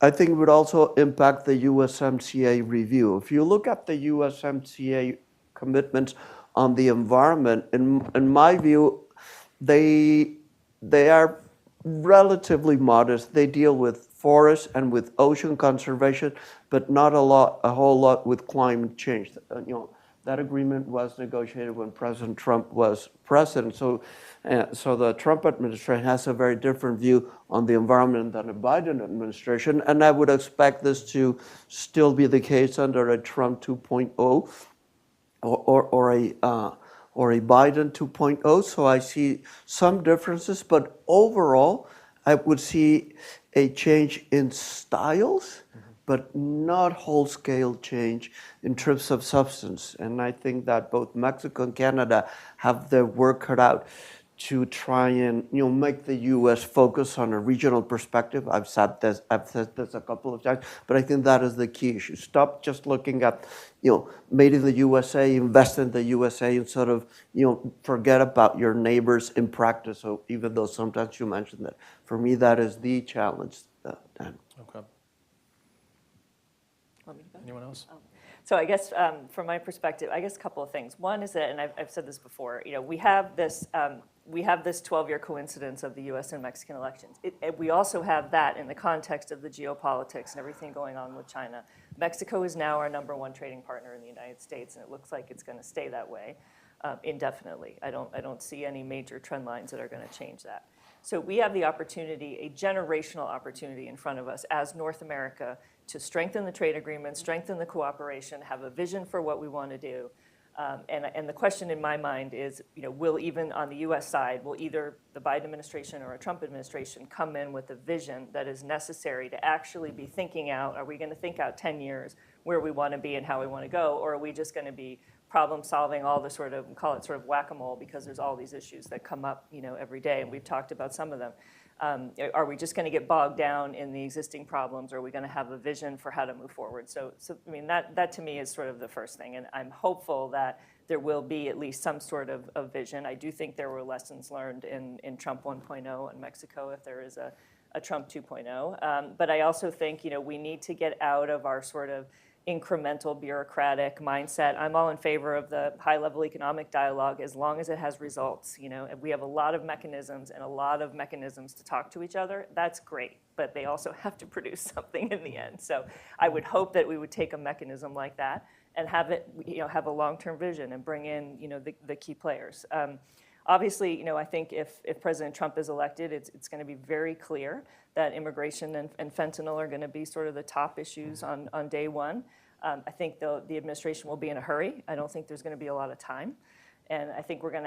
I think it would also impact the USMCA review. If you look at the USMCA commitments on the environment, in my view, they are relatively modest. They deal with forests and with ocean conservation, but not a whole lot with climate change. That agreement was negotiated when President Trump was president. So the Trump administration has a very different view on the environment than a Biden administration. And I would expect this to still be the case under a Trump 2.0 or a Biden 2.0. So I see some differences, but overall, I would see a change in styles, but not whole-scale change in terms of substance. And I think that both Mexico and Canada have their work cut out to try and make the U.S. focus on a regional perspective. I've said this a couple of times, but I think that is the key issue. Stop just looking at made in the USA, invest in the USA, and sort of forget about your neighbors in practice. So even though sometimes you mention that, for me that is the challenge. Dan. Okay. Want me to go? Anyone else? So I guess from my perspective, I guess a couple of things. One is that, and I've said this before, we have this 12-year coincidence of the U.S. and Mexican elections. We also have that in the context of the geopolitics and everything going on with China. Mexico is now our #1 trading partner in the United States, and it looks like it's going to stay that way indefinitely. I don't see any major trend lines that are going to change that. So we have the opportunity, a generational opportunity in front of us as North America to strengthen the trade agreement, strengthen the cooperation, have a vision for what we want to do. And the question in my mind is, will even on the U.S. side, will either the Biden administration or a Trump administration come in with a vision that is necessary to actually be thinking out, are we going to think out 10 years where we want to be and how we want to go, or are we just going to be problem solving all the call it whack-a-mole, because there's all these issues that come up every day, and we've talked about some of them. Are we just going to get bogged down in the existing problems, or are we going to have a vision for how to move forward? So I mean, that to me is sort of the first thing, and I'm hopeful that there will be at least some sort of vision. I do think there were lessons learned in Trump 1.0 in Mexico, if there is a Trump 2.0. But I also think we need to get out of our sort of incremental bureaucratic mindset. I'm all in favor of the high-level economic dialogue as long as it has results. And we have a lot of mechanisms to talk to each other. That's great, but they also have to produce something in the end. So I would hope that we would take a mechanism like that and have it, have a long-term vision and bring in, the key players. Obviously, I think if President Trump is elected, it's going to be very clear that immigration and fentanyl are going to be sort of the top issues on day one. I think the administration will be in a hurry. I don't think there's going to be a lot of time. And I think people are going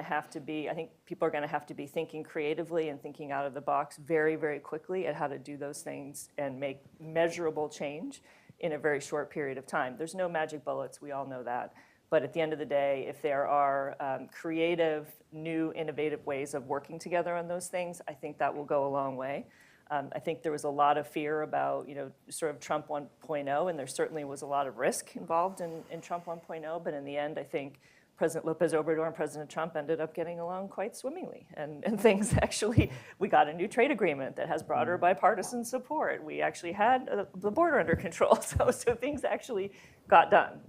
to have to be thinking creatively and thinking out of the box very, very quickly at how to do those things and make measurable change in a very short period of time. There's no magic bullets, we all know that. But at the end of the day, if there are creative, new, innovative ways of working together on those things, I think that will go a long way. I think there was a lot of fear about, sort of Trump 1.0, and there certainly was a lot of risk involved in Trump 1.0. But in the end, I think President López Obrador and President Trump ended up getting along quite swimmingly. And things actually, we got a new trade agreement that has broader bipartisan support. We actually had the border under control. So things actually got done.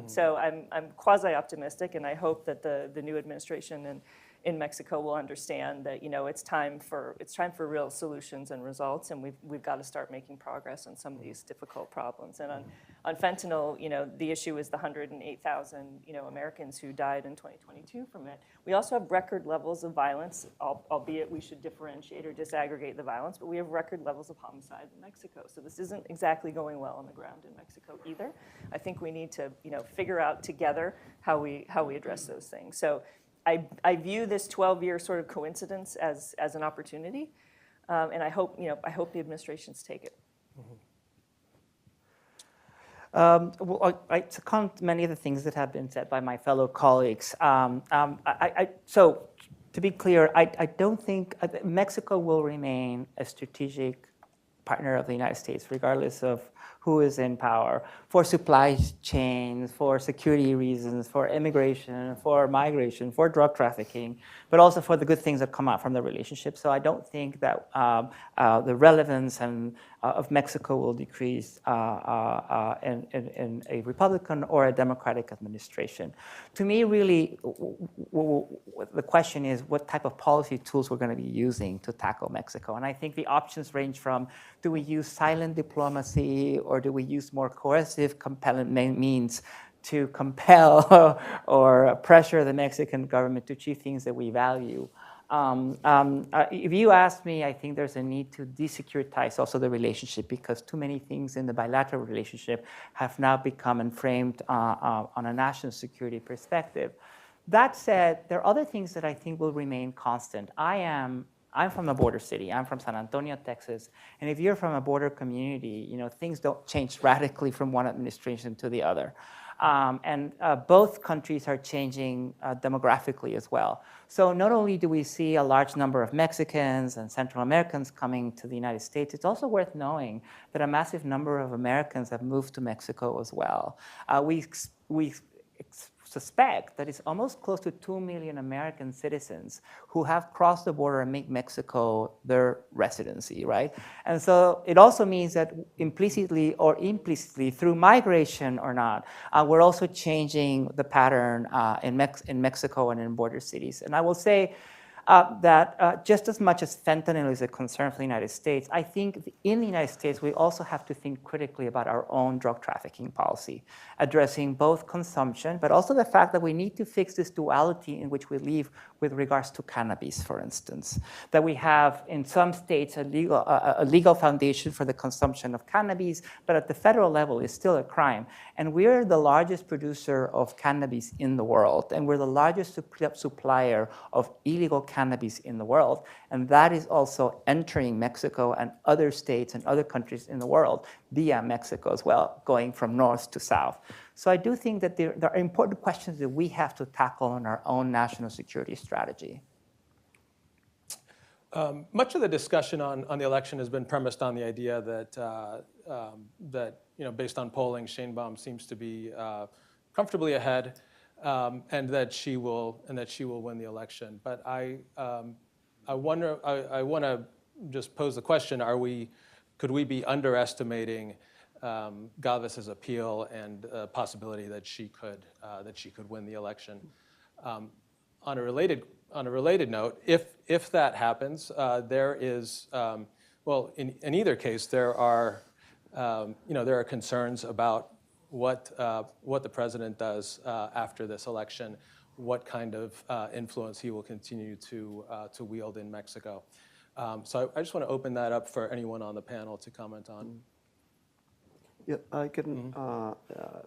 So I'm quasi-optimistic, and I hope that the new administration in Mexico will understand that it's time for real solutions and results, and we've got to start making progress on some of these difficult problems. And on fentanyl, the issue is the 108,000 Americans who died in 2022 from it. We also have record levels of violence, albeit we should differentiate or disaggregate the violence, but we have record levels of homicide in Mexico. So this isn't exactly going well on the ground in Mexico either. I think think we need to, figure out together how we address those things. So I view this 12-year sort of coincidence as an opportunity, and I hope the administrations take it. Well, I second many of the things that have been said by my fellow colleagues. So to be clear, I don't think Mexico will remain a strategic partner of the United States, regardless of who is in power, for supply chains, for security reasons, for immigration, for migration, for drug trafficking, but also for the good things that come out from the relationship. So I don't think that the relevance of Mexico will decrease in a Republican or a Democratic administration. To me, really, the question is what type of policy tools we're going to be using to tackle Mexico. And I think the options range from, do we use silent diplomacy, or do we use more coercive, compelling means to compel or pressure the Mexican government to achieve things that we value? If you ask me, I think there's a need to desecuritize also the relationship, because too many things in the bilateral relationship have now become and framed on a national security perspective. That said, there are other things that I think will remain constant. I'm from a border city. I'm from San Antonio, Texas. And if you're from a border community, things don't change radically from one administration to the other. And both countries are changing demographically as well. So not only do we see a large number of Mexicans and Central Americans coming to the United States, it's also worth knowing that a massive number of Americans have moved to Mexico as well. We suspect that it's almost close to 2 million American citizens who have crossed the border and make Mexico their residency, right? And so it also means that implicitly or implicitly, through migration or not, we're also changing the pattern in Mexico and in border cities. And I will say that just as much as fentanyl is a concern for the United States, I think in the United States, we also have to think critically about our own drug trafficking policy, addressing both consumption, but also the fact that we need to fix this duality in which we live with regards to cannabis, for instance. That we have, in some states, a legal foundation for the consumption of cannabis, but at the federal level, it's still a crime. And we're the largest producer of cannabis in the world, and we're the largest supplier of illegal cannabis in the world, and that is also entering Mexico and other states and other countries in the world via Mexico as well, going from north to south. So I do think that there are important questions that we have to tackle in our own national security strategy. Much of the discussion on the election has been premised on the idea that based on polling, Sheinbaum seems to be comfortably ahead. And that she will win the election. But I want to just pose the question: could we be underestimating Gálvez's appeal and the possibility that she could win the election? On a related note, if that happens, there is in either case there are concerns about what the president does after this election, what kind of influence he will continue to wield in Mexico. So I just want to open that up for anyone on the panel to comment on. Yeah, I can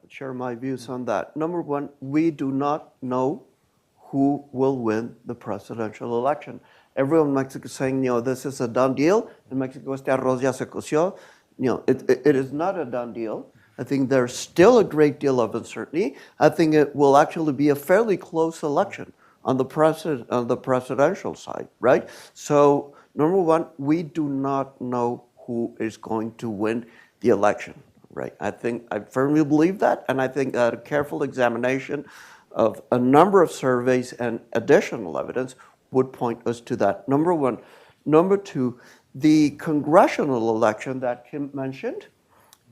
share my views on that. Number one, we do not know who will win the presidential election. Everyone in Mexico is saying, this is a done deal. In Mexico, este arroz ya se coció. It is not a done deal. I think there's still a great deal of uncertainty. I think it will actually be a fairly close election on the presidential side, right? So, number one, we do not know who is going to win the election, right? I firmly believe that, and I think that a careful examination of a number of surveys and additional evidence would point us to that. Number one. Number two, the congressional election that Kim mentioned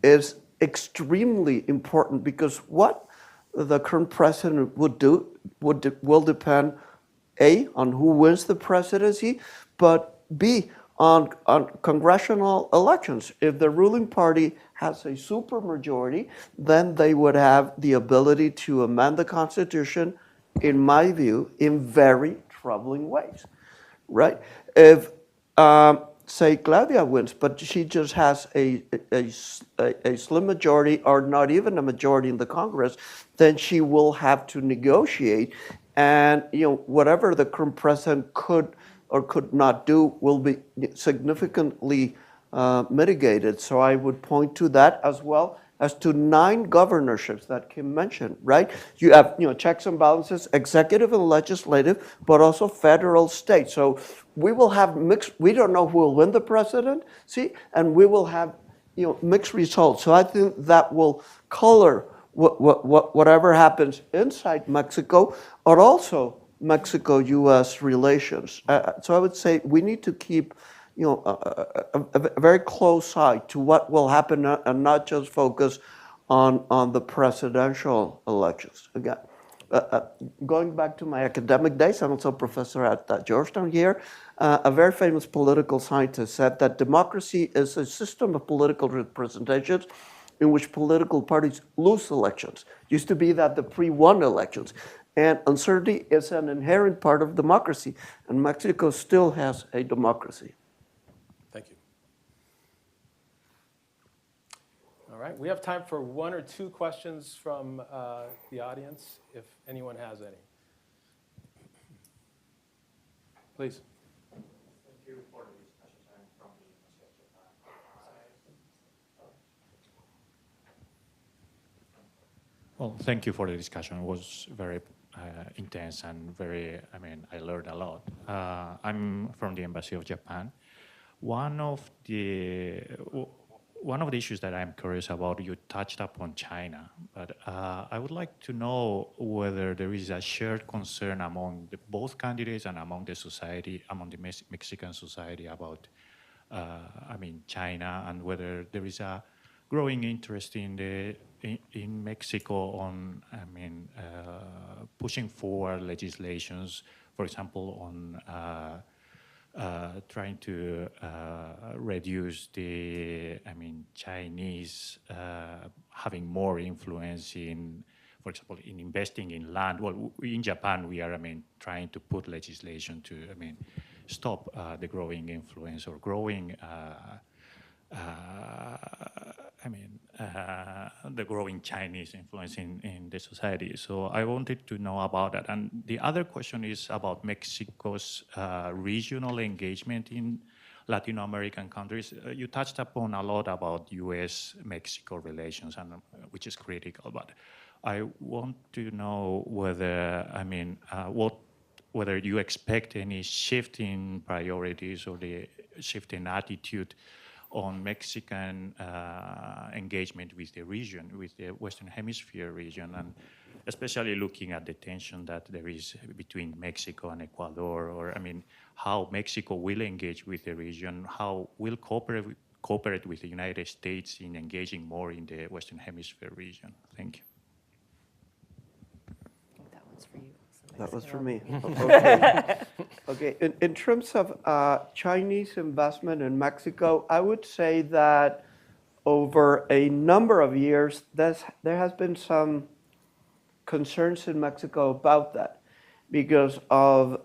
is extremely important, because what the current president would do will depend, A, on who wins the presidency, but B, on congressional elections. If the ruling party has a supermajority, then they would have the ability to amend the Constitution, in my view, in very troubling ways, right? If say Claudia wins, but she just has a slim majority or not even a majority in the Congress, then she will have to negotiate. And whatever the current president could or could not do will be significantly mitigated. So I would point to that as well as to 9 governorships that Kim mentioned, right? You have checks and balances, executive and legislative, but also federal, state. So we will have mixed, we don't know who will win the presidency, and we will have mixed results. So I think that will color whatever happens inside Mexico, but also Mexico-U.S. relations. So I would say we need to keep a very close eye to what will happen and not just focus on the presidential elections. Again, going back to my academic days, I'm also a professor at Georgetown here. A very famous political scientist said that democracy is a system of political representations in which political parties lose elections. It used to be that the PRI won elections. And uncertainty is an inherent part of democracy. And Mexico still has a democracy. Thank you. All right, we have time for 1 or 2 questions from the audience, if anyone has any. Please. Thank you for the discussion. I'm from the University of Japan. Well, thank you for the discussion. It was very intense and very, I learned a lot. I'm from the Embassy of Japan. One of the issues that I'm curious about, you touched upon China, but I would like to know whether there is a shared concern among both candidates and among the society, among the Mexican society about, China, and whether there is a growing interest in Mexico on, pushing forward legislations, for example, on trying to reduce the, Chinese having more influence in, for example, in investing in land. Well, in Japan, we are, trying to put legislation to, stop the growing influence or growing, the growing Chinese influence in the society. So I wanted to know about that. And the other question is about Mexico's regional engagement in Latin American countries. You touched upon a lot about U.S.-Mexico relations, and which is critical. But I want to know whether, whether you expect any shift in priorities or the shift in attitude on Mexican engagement with the region, with the Western Hemisphere region, and especially looking at the tension that there is between Mexico and Ecuador, or how Mexico will engage with the region, how will cooperate with the United States in engaging more in the Western Hemisphere region. Thank you. That one's for you. That was for me. Okay. Okay. In terms of Chinese investment in Mexico, I would say that over a number of years, there has been some concerns in Mexico about that because of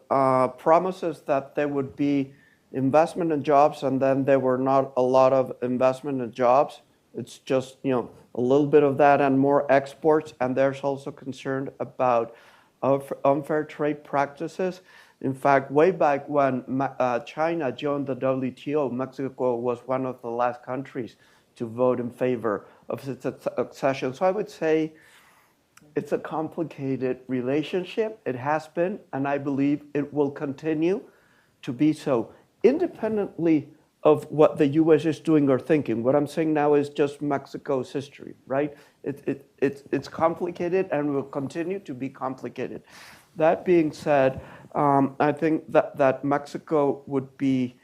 promises that there would be investment in jobs, and then there were not a lot of investment in jobs. It's just, a little bit of that and more exports, and there's also concern about unfair trade practices. In fact, way back when China joined the WTO, Mexico was one of the last countries to vote in favor of its accession. So I would say it's a complicated relationship. It has been, and I believe it will continue to be so, independently of what the U.S. is doing or thinking. What I'm saying now is just Mexico's history, right? It's complicated and will continue to be complicated. That being said, I think that Mexico would be,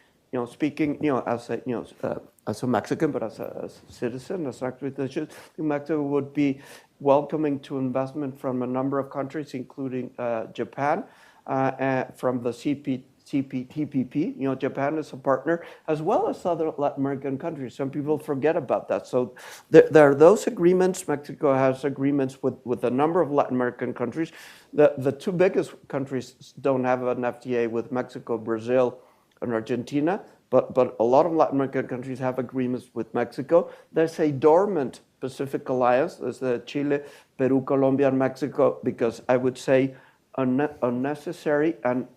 speaking, as a Mexican, but as a citizen, as an activist, Mexico would be welcoming to investment from a number of countries, including Japan, from the CPTPP. Japan is a partner, as well as other Latin American countries. Some people forget about that. So there are those agreements. Mexico has agreements with a number of Latin American countries. The two biggest countries don't have an FTA with Mexico, Brazil, and Argentina. but a lot of Latin American countries have agreements with Mexico. There's a dormant Pacific alliance. There's the Chile, Peru, Colombia, and Mexico, because I would say unnecessary and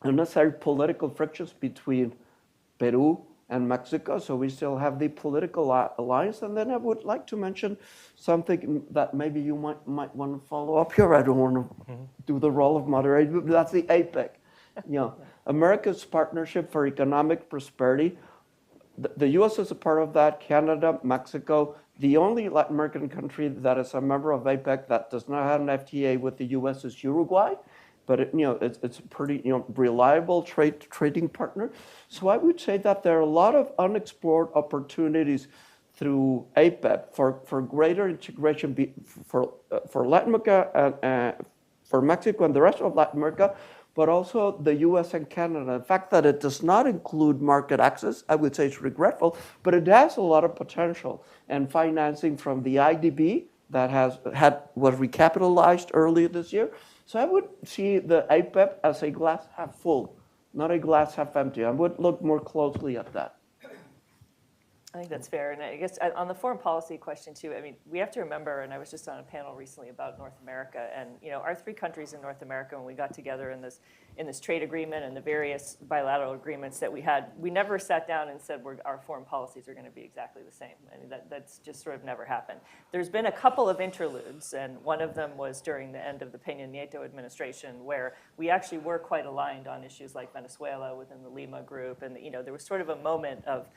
unnecessary political frictions between Peru and Mexico. So we still have the political alliance. And then I would like to mention something that maybe you might want to follow up here. I don't want to do the role of moderator, but that's the APEC. America's Partnership for Economic Prosperity. The U.S. is a part of that, Canada, Mexico. The only Latin American country that is a member of APEC that does not have an FTA with the U.S. is Uruguay. But it's a pretty reliable trading partner. So I would say that there are a lot of unexplored opportunities through APEC for greater integration for Latin America and for Mexico and the rest of Latin America, but also the U.S. and Canada. The fact that it does not include market access, I would say it's regretful, but it has a lot of potential. And financing from the IDB that was recapitalized earlier this year. So I would see the APEC as a glass half full, not a glass half empty. I would look more closely at that. I think that's fair. And I guess on the foreign policy question too, I mean, we have to remember, and I was just on a panel recently about North America, and our three countries in North America, when we got together in this trade agreement and the various bilateral agreements that we had, we never sat down and said our foreign policies are going to be exactly the same. I mean, that's just sort of never happened. There's been a couple of interludes, and one of them was during the end of the Peña Nieto administration, where we actually were quite aligned on issues like Venezuela within the Lima group, and there was sort of a moment of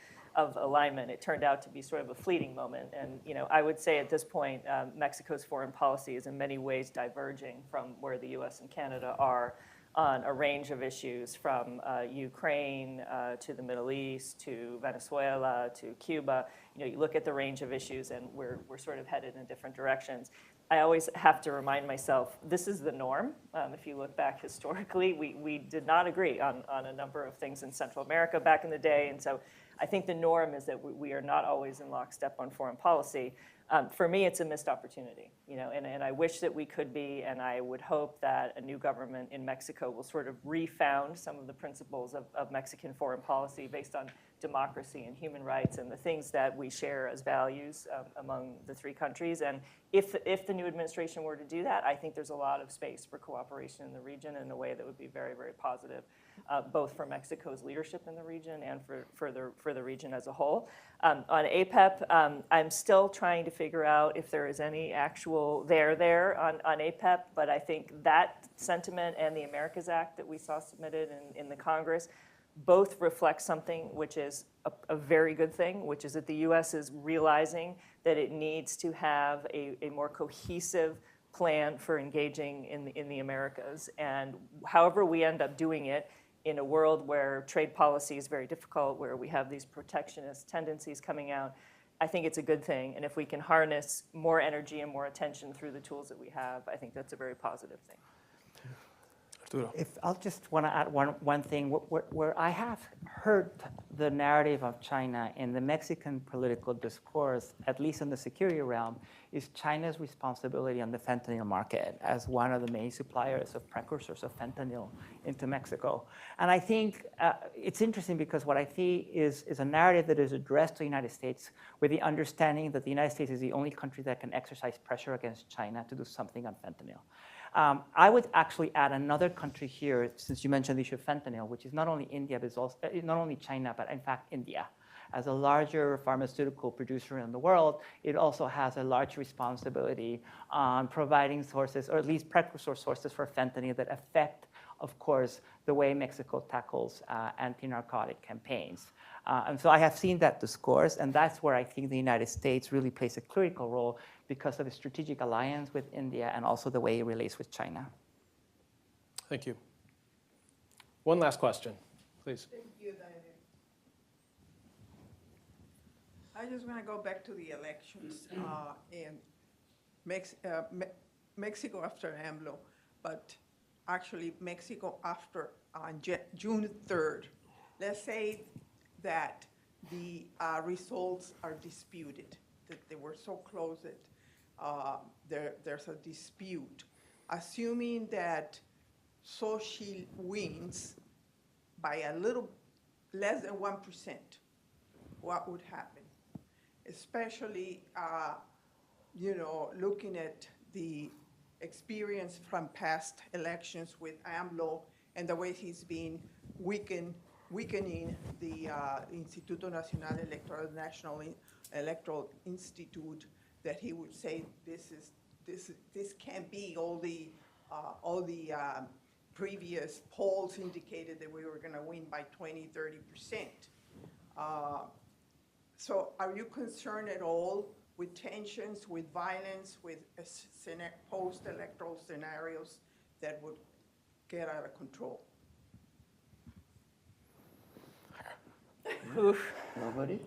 alignment. It turned out to be sort of a fleeting moment. And I would say at this point, Mexico's foreign policy is in many ways diverging from where the US and Canada are on a range of issues, from Ukraine to the Middle East to Venezuela to Cuba. You look at the range of issues and we're sort of headed in different directions. I always have to remind myself, this is the norm. If you look back historically, we did not agree on a number of things in Central America back in the day. And so I think the norm is that we are not always in lockstep on foreign policy. For me, it's a missed opportunity, and I wish that we could be, and I would hope that a new government in Mexico will sort of refound some of the principles of Mexican foreign policy based on democracy and human rights and the things that we share as values among the three countries. And if the new administration were to do that, I think there's a lot of space for cooperation in the region in a way that would be very, very positive, both for Mexico's leadership in the region and for the region as a whole. On APEP, I'm still trying to figure out if there is any actual there on APEP, but I think that sentiment and the Americas Act that we saw submitted in the Congress both reflect something which is a very good thing, which is that the U.S. is realizing that it needs to have a more cohesive plan for engaging in the Americas. And however we end up doing it, in a world where trade policy is very difficult, where we have these protectionist tendencies coming out, I think it's a good thing. And if we can harness more energy and more attention through the tools that we have, I think that's a very positive thing. If I'll just want to add one thing, where I have heard the narrative of China in the Mexican political discourse, at least in the security realm, is China's responsibility on the fentanyl market as one of the main suppliers of precursors of fentanyl into Mexico. And I think it's interesting because what I see is a narrative that is addressed to the United States with the understanding that the United States is the only country that can exercise pressure against China to do something on fentanyl. I would actually add another country here, since you mentioned the issue of fentanyl, which is not only India, but it's also not only China, but in fact India. As a larger pharmaceutical producer in the world, it also has a large responsibility on providing sources, or at least precursor sources for fentanyl that affect, of course, the way Mexico tackles anti-narcotic campaigns. And so I have seen that discourse, and that's where I think the United States really plays a critical role because of the strategic alliance with India and also the way it relates with China. Thank you. One last question, please. Thank you, Diane. I just want to go back to the elections in Mexico after AMLO, but actually Mexico after June 3rd. Let's say that the results are disputed, that they were so close that there's a dispute. Assuming that Xóchitl wins, by a little less than 1%, what would happen? Especially, looking at the experience from past elections with AMLO and the way he's been weakening the Instituto Nacional Electoral, National Electoral Institute, that he would say this can't be. All the previous polls indicated that we were going to win by 20, 30%. So are you concerned at all with tensions, with violence, with post-electoral scenarios that would get out of control? Nobody?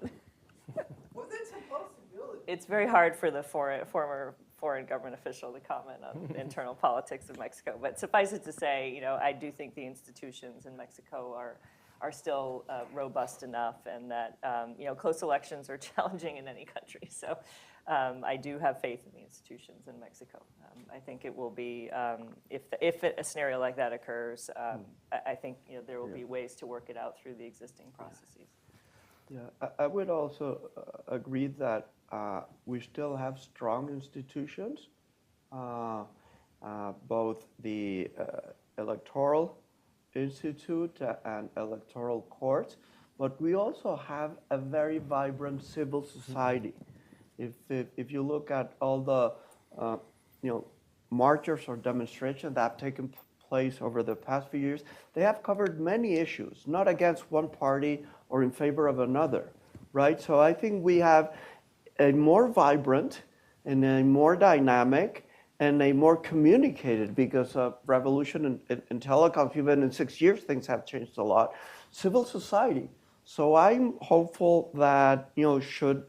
Well, that's a possibility. It's very hard for the former foreign government official to comment on internal politics of Mexico. But suffice it to say, I do think the institutions in Mexico are still robust enough, and that close elections are challenging in any country. So I do have faith in the institutions in Mexico. I think it will be, if a scenario like that occurs, I think there will be ways to work it out through the existing processes. Yeah, I would also agree that we still have strong institutions, both the Electoral Institute and Electoral Courts, but we also have a very vibrant civil society. If you look at all the marches or demonstrations that have taken place over the past few years, they have covered many issues, not against one party or in favor of another, right? So I think we have a more vibrant and a more dynamic and a more communicated, because of revolution in telecoms, even in 6 years, things have changed a lot, civil society. So I'm hopeful that, should,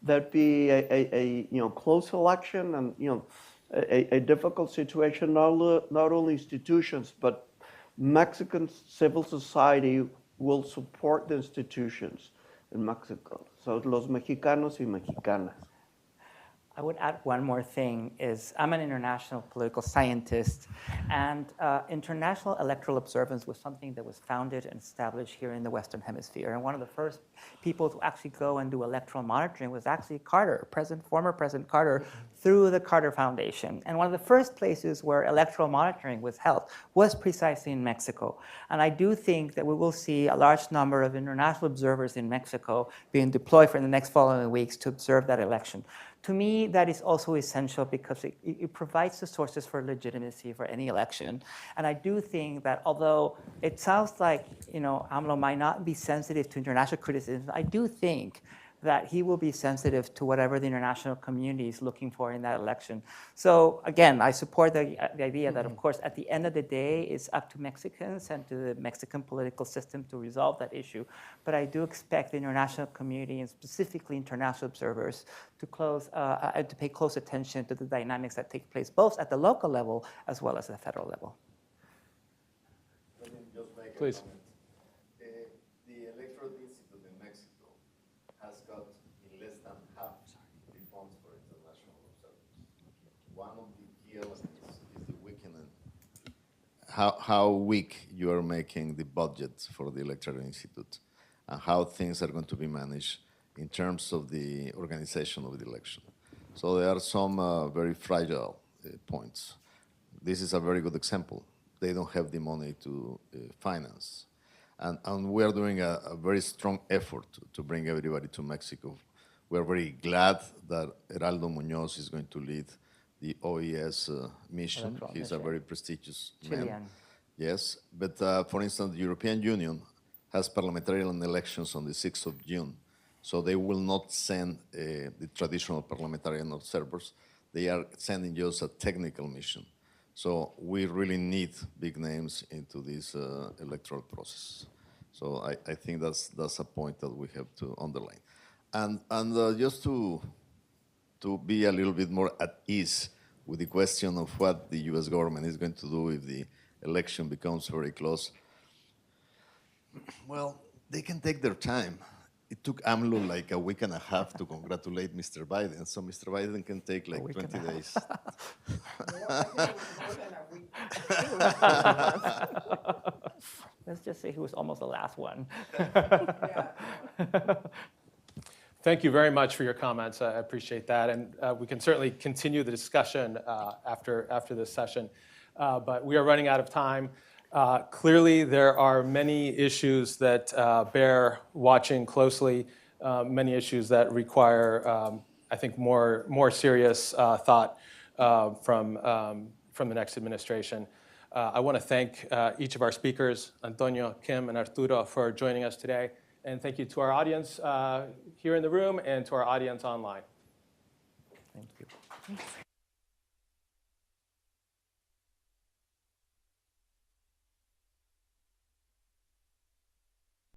that be a close election and, a difficult situation, not only institutions, but Mexican civil society will support the institutions in Mexico. So los mexicanos y mexicanas. I would add one more thing, is I'm an international political scientist, and international electoral observance was something that was founded and established here in the Western Hemisphere. And one of the first people to actually go and do electoral monitoring was actually Carter, former President Carter, through the Carter Foundation. And one of the first places where electoral monitoring was held was precisely in Mexico. And I do think that we will see a large number of international observers in Mexico being deployed for the next following weeks to observe that election. To me, that is also essential because it provides the sources for legitimacy for any election. And I do think that although it sounds like AMLO might not be sensitive to international criticism, I do think that he will be sensitive to whatever the international community is looking for in that election. So again, I support the idea that, of course, at the end of the day, it's up to Mexicans and to the Mexican political system to resolve that issue. But I do expect the international community, and specifically international observers, to pay close attention to the dynamics that take place both at the local level as well as the federal level. Let me just make a Please. comment. The Electoral Institute in Mexico has got in less than half the funds for international observers. One of the key elements is the weakening, how weak you are making the budget for the Electoral Institute, and how things are going to be managed in terms of the organization of the election. So there are some very fragile points. This is a very good example. They don't have the money to finance. And we are doing a very strong effort to bring everybody to Mexico. We are very glad that Heraldo Muñoz is going to lead the OES mission. Electoral He's a mission. very prestigious Chilean. man. Yes, but for instance, the European Union has parliamentary elections on the 6th of June. So they will not send the traditional parliamentarian observers. They are sending just a technical mission. So we really need big names into this electoral process. So I think that's a point that we have to underline. And just to be a little bit more at ease with the question of what the U.S. government is going to do if the election becomes very close, well, they can take their time. It took AMLO like a week and a half to congratulate Mr. Biden, so Mr. Biden can take like 20 days. I think it was more than a week. let's just say he was almost the last one. Yeah. Thank you very much for your comments. I appreciate that. And we can certainly continue the discussion after this session. But we are running out of time. Clearly, there are many issues that bear watching closely, many issues that require, I think, more serious thought from the next administration. I want to thank each of our speakers, Antonio, Kim, and Arturo, for joining us today. And thank you to our audience here in the room and to our audience online. Thank you.